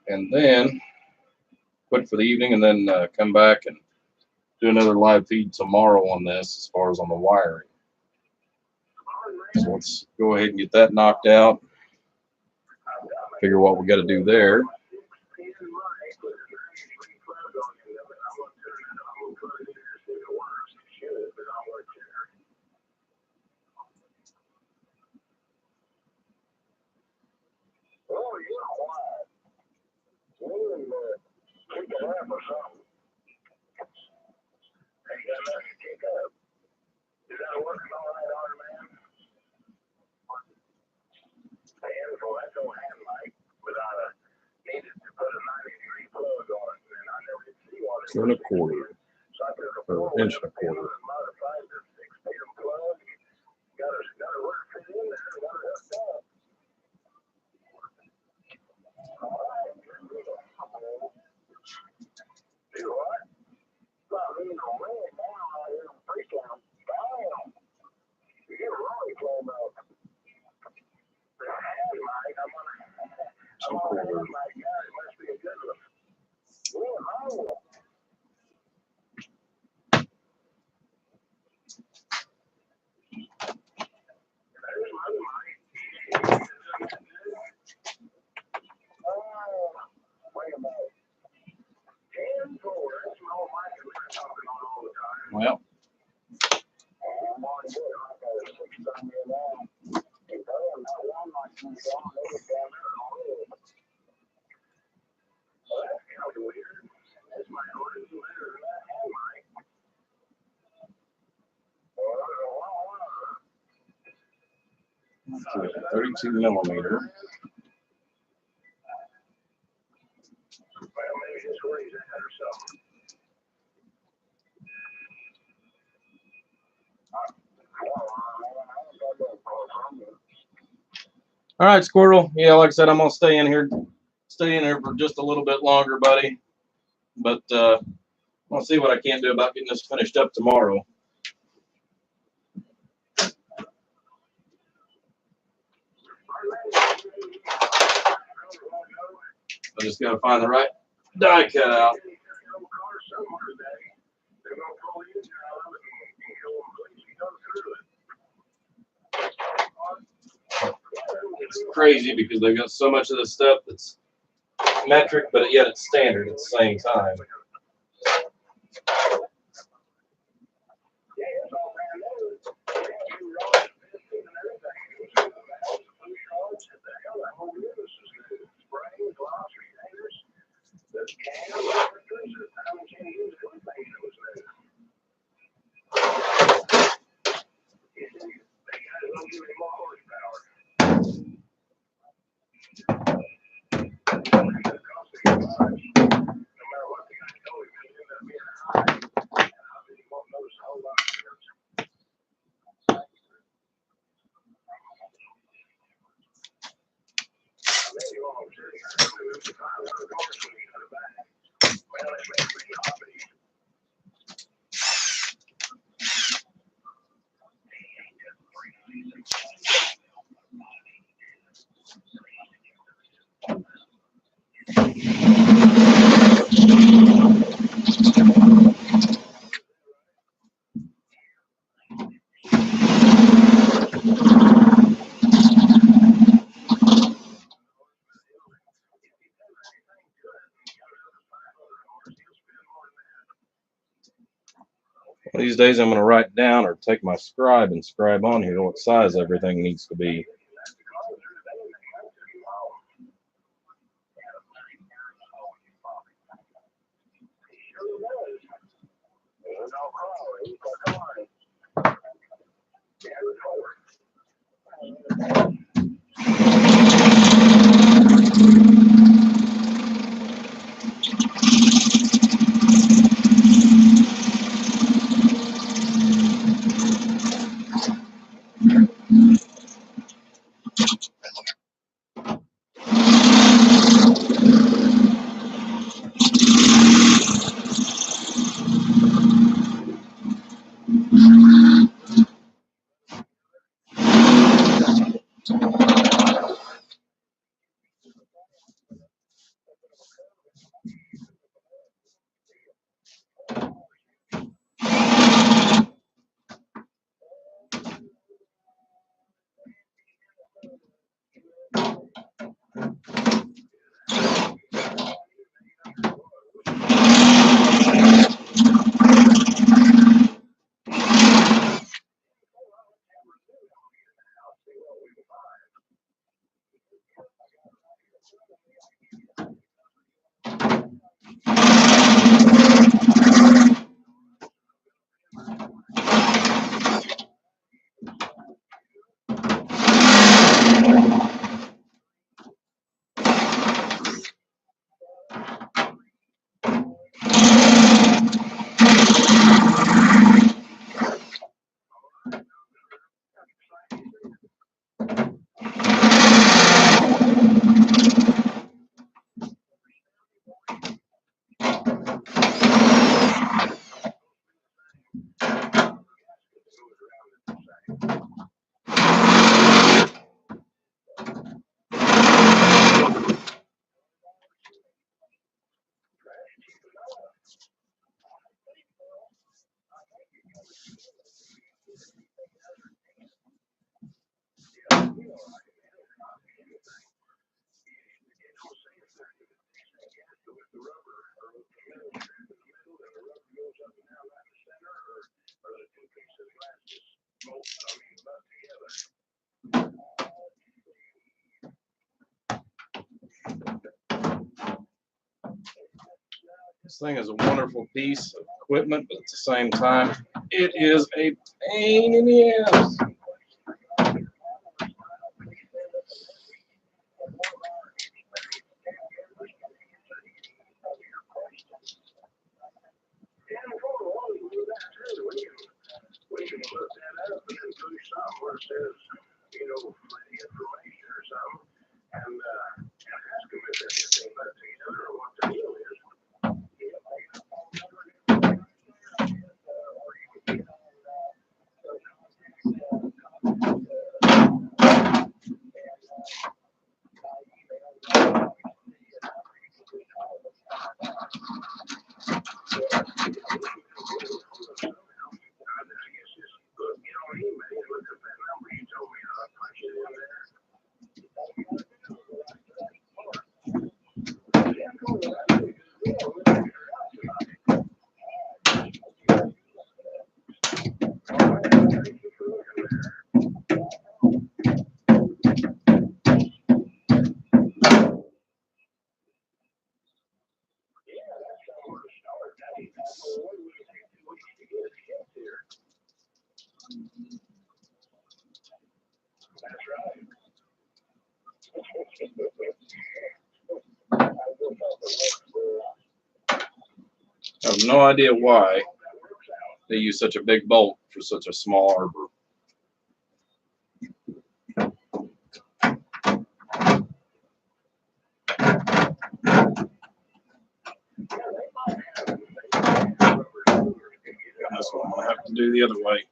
and then quit for the evening, and then come back and do another live feed tomorrow on this as far as on the wiring. So let's go ahead and get that knocked out, figure what we got to do there. Two and a quarter, or inch and a quarter. Well, okay, 32 millimeter. All right, Squirrel. Yeah, like I said, I'm gonna stay in here for just a little bit longer, buddy. But I'll see what I can do about getting this finished up tomorrow. I just gotta find the right die cut out. It's crazy because they've got so much of this stuff that's metric, but yet it's standard at the same time. These days I'm going to write down or take my scribe and scribe on here what size everything needs to be. This thing is a wonderful piece of equipment, but at the same time, it is a pain in the ass. I have no idea why they use such a big bolt for such a small arbor. That's what I'm going to have to do the other way.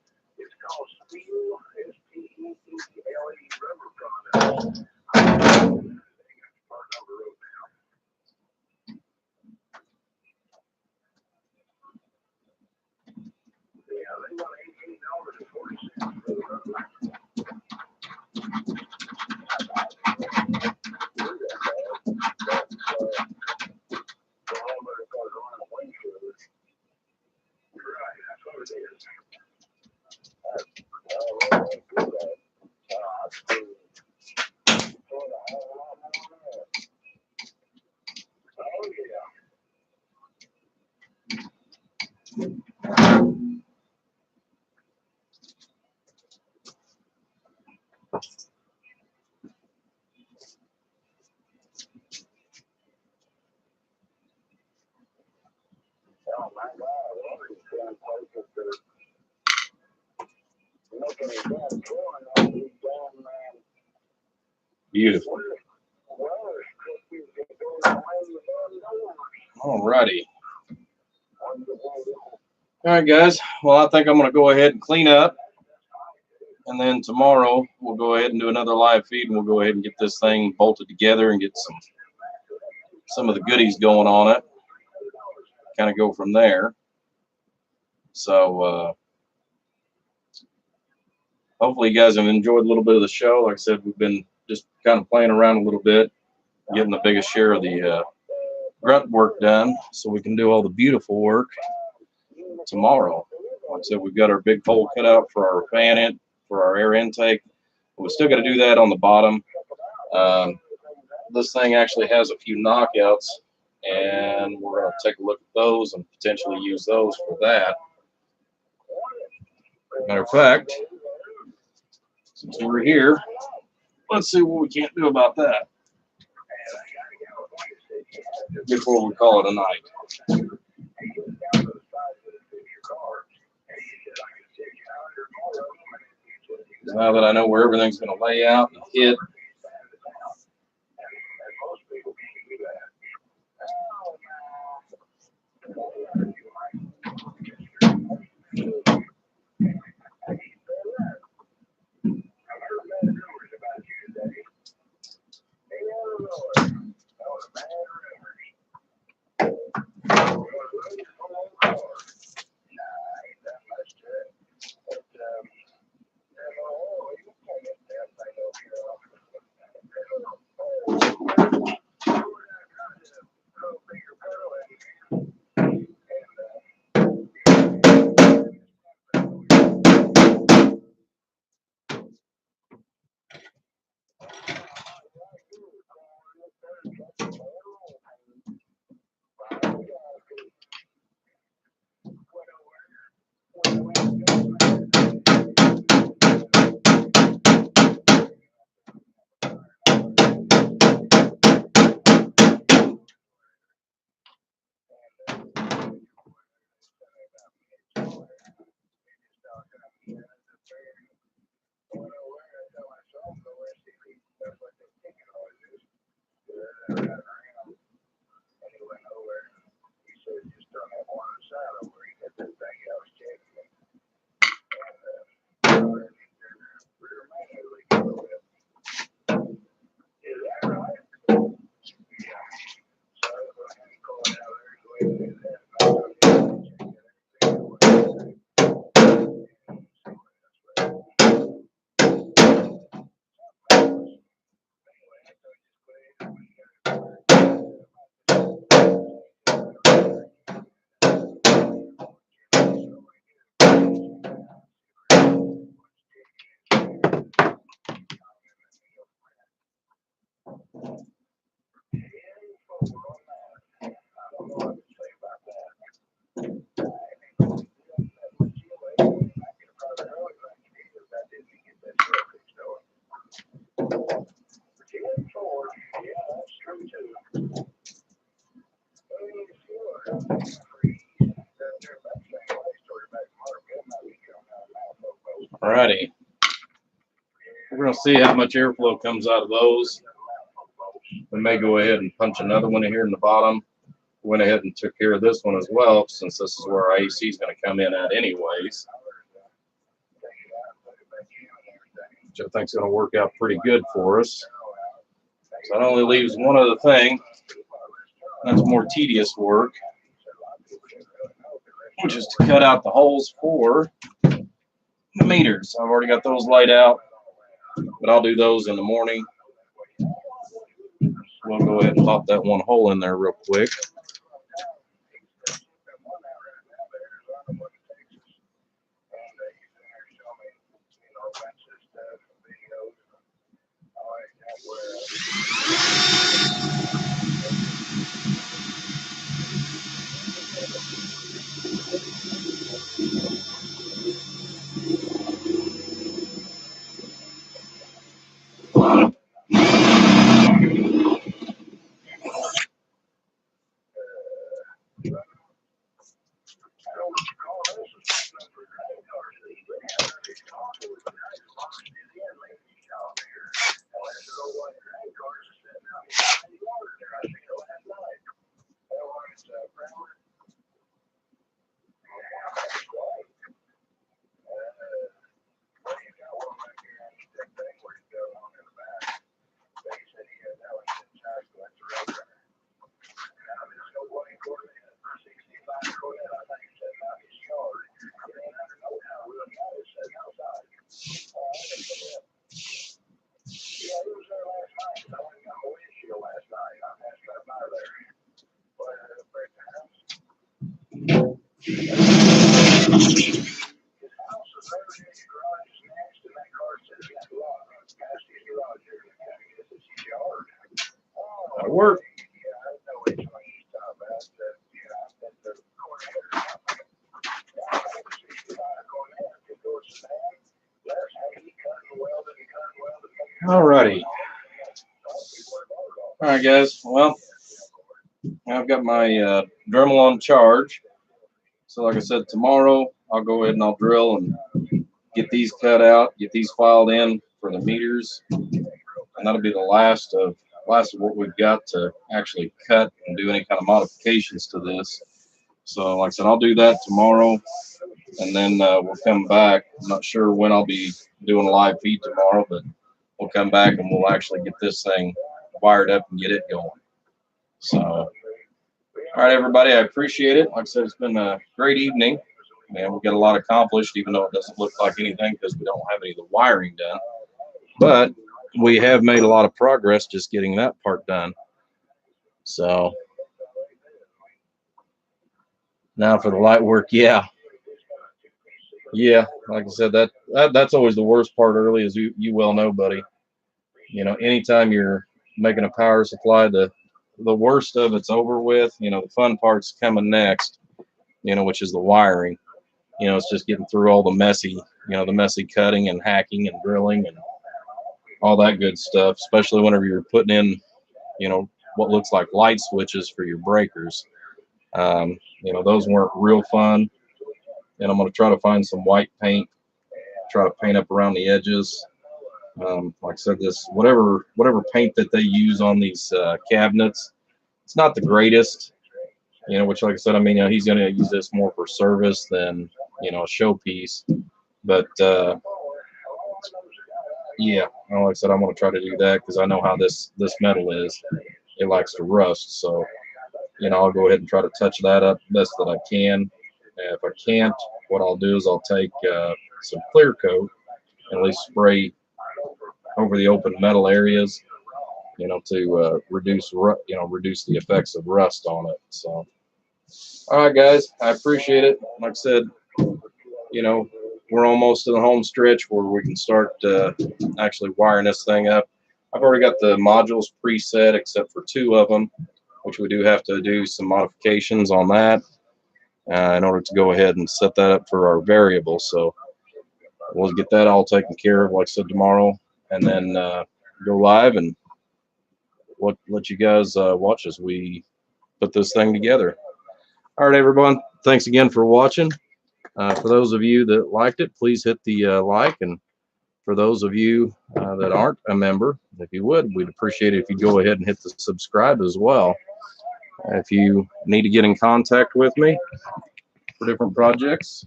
Oh my God, what is damn places that are making a damn killing on these damn Beautiful. weather strippers that go away the damn doors. Alrighty. All right, guys. Well, I think I'm going to go ahead and clean up. And then tomorrow we'll go ahead and do another live feed, and we'll go ahead and get this thing bolted together and get some of the goodies going on it. Kind of go from there. So hopefully you guys have enjoyed a little bit of the show. Like I said, we've been just kind of playing around a little bit, getting the biggest share of the grunt work done so we can do all the beautiful work tomorrow. Like I said, we've got our big hole cut out for our fan for our air intake. We still got to do that on the bottom. This thing actually has a few knockouts, and we're going to take a look at those and potentially use those for that. Matter of fact, since we're here, let's see what we can't do about that before we call it a night. Now that I know where everything's going to lay out and hit, alrighty. We're going to see how much airflow comes out of those. We may go ahead and punch another one in here in the bottom. Went ahead and took care of this one as well, since this is where our AC is going to come in at anyways. Which I think is going to work out pretty good for us. So that only leaves one other thing. That's more tedious work, which is to cut out the holes for the meters. I've already got those laid out, but I'll do those in the morning. We'll go ahead and pop that one hole in there real quick. That'll work. Alrighty. All right, guys. Well, I've got my Dremel on charge. So, like I said, tomorrow I'll go ahead and I'll drill and get these cut out, get these filed in for the meters, and that'll be the last of what we've got to actually cut and do any kind of modifications to this. So, like I said, I'll do that tomorrow, and then we'll come back. I'm not sure when I'll be doing a live feed tomorrow, but we'll come back and we'll actually get this thing wired up and get it going. So, all right, everybody, I appreciate it. Like I said, it's been a great evening, and we've got a lot accomplished, even though it doesn't look like anything because we don't have any of the wiring done. But we have made a lot of progress just getting that part done. So now for the light work, yeah, like I said, that's always the worst part early, as you well know, buddy. You know, anytime you're making a power supply, the worst of it's over with. You know, the fun part's coming next, you know, which is the wiring. You know, it's just getting through all the messy cutting and hacking and drilling and all that good stuff, especially whenever you're putting in, you know, what looks like light switches for your breakers. You know, those weren't real fun. And I'm going to try to find some white paint, try to paint up around the edges. Like I said, this whatever paint that they use on these cabinets, it's not the greatest, you know, which, like I said, I mean, you know, he's going to use this more for service than, you know, a showpiece. But yeah, like I said, I'm going to try to do that because I know how this metal is. It likes to rust. So, you know, I'll go ahead and try to touch that up best that I can. And if I can't, what I'll do is I'll take some clear coat and at least spray over the open metal areas, you know, to reduce the effects of rust on it. So, all right, guys, I appreciate it. Like I said, you know, we're almost to the home stretch where we can start actually wiring this thing up. I've already got the modules preset except for 2 of them, which we do have to do some modifications on that in order to go ahead and set that up for our variable. So we'll get that all taken care of, like I said, tomorrow, and then go live and let you guys watch as we put this thing together. All right, everyone, thanks again for watching. For those of you that liked it, please hit the like, and for those of you that aren't a member, if you would, we'd appreciate it if you go ahead and hit the subscribe as well. If you need to get in contact with me for different projects,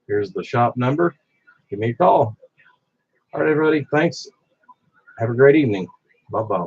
here's the shop number. Give me a call. All right, everybody, thanks. Have a great evening. Bye-bye.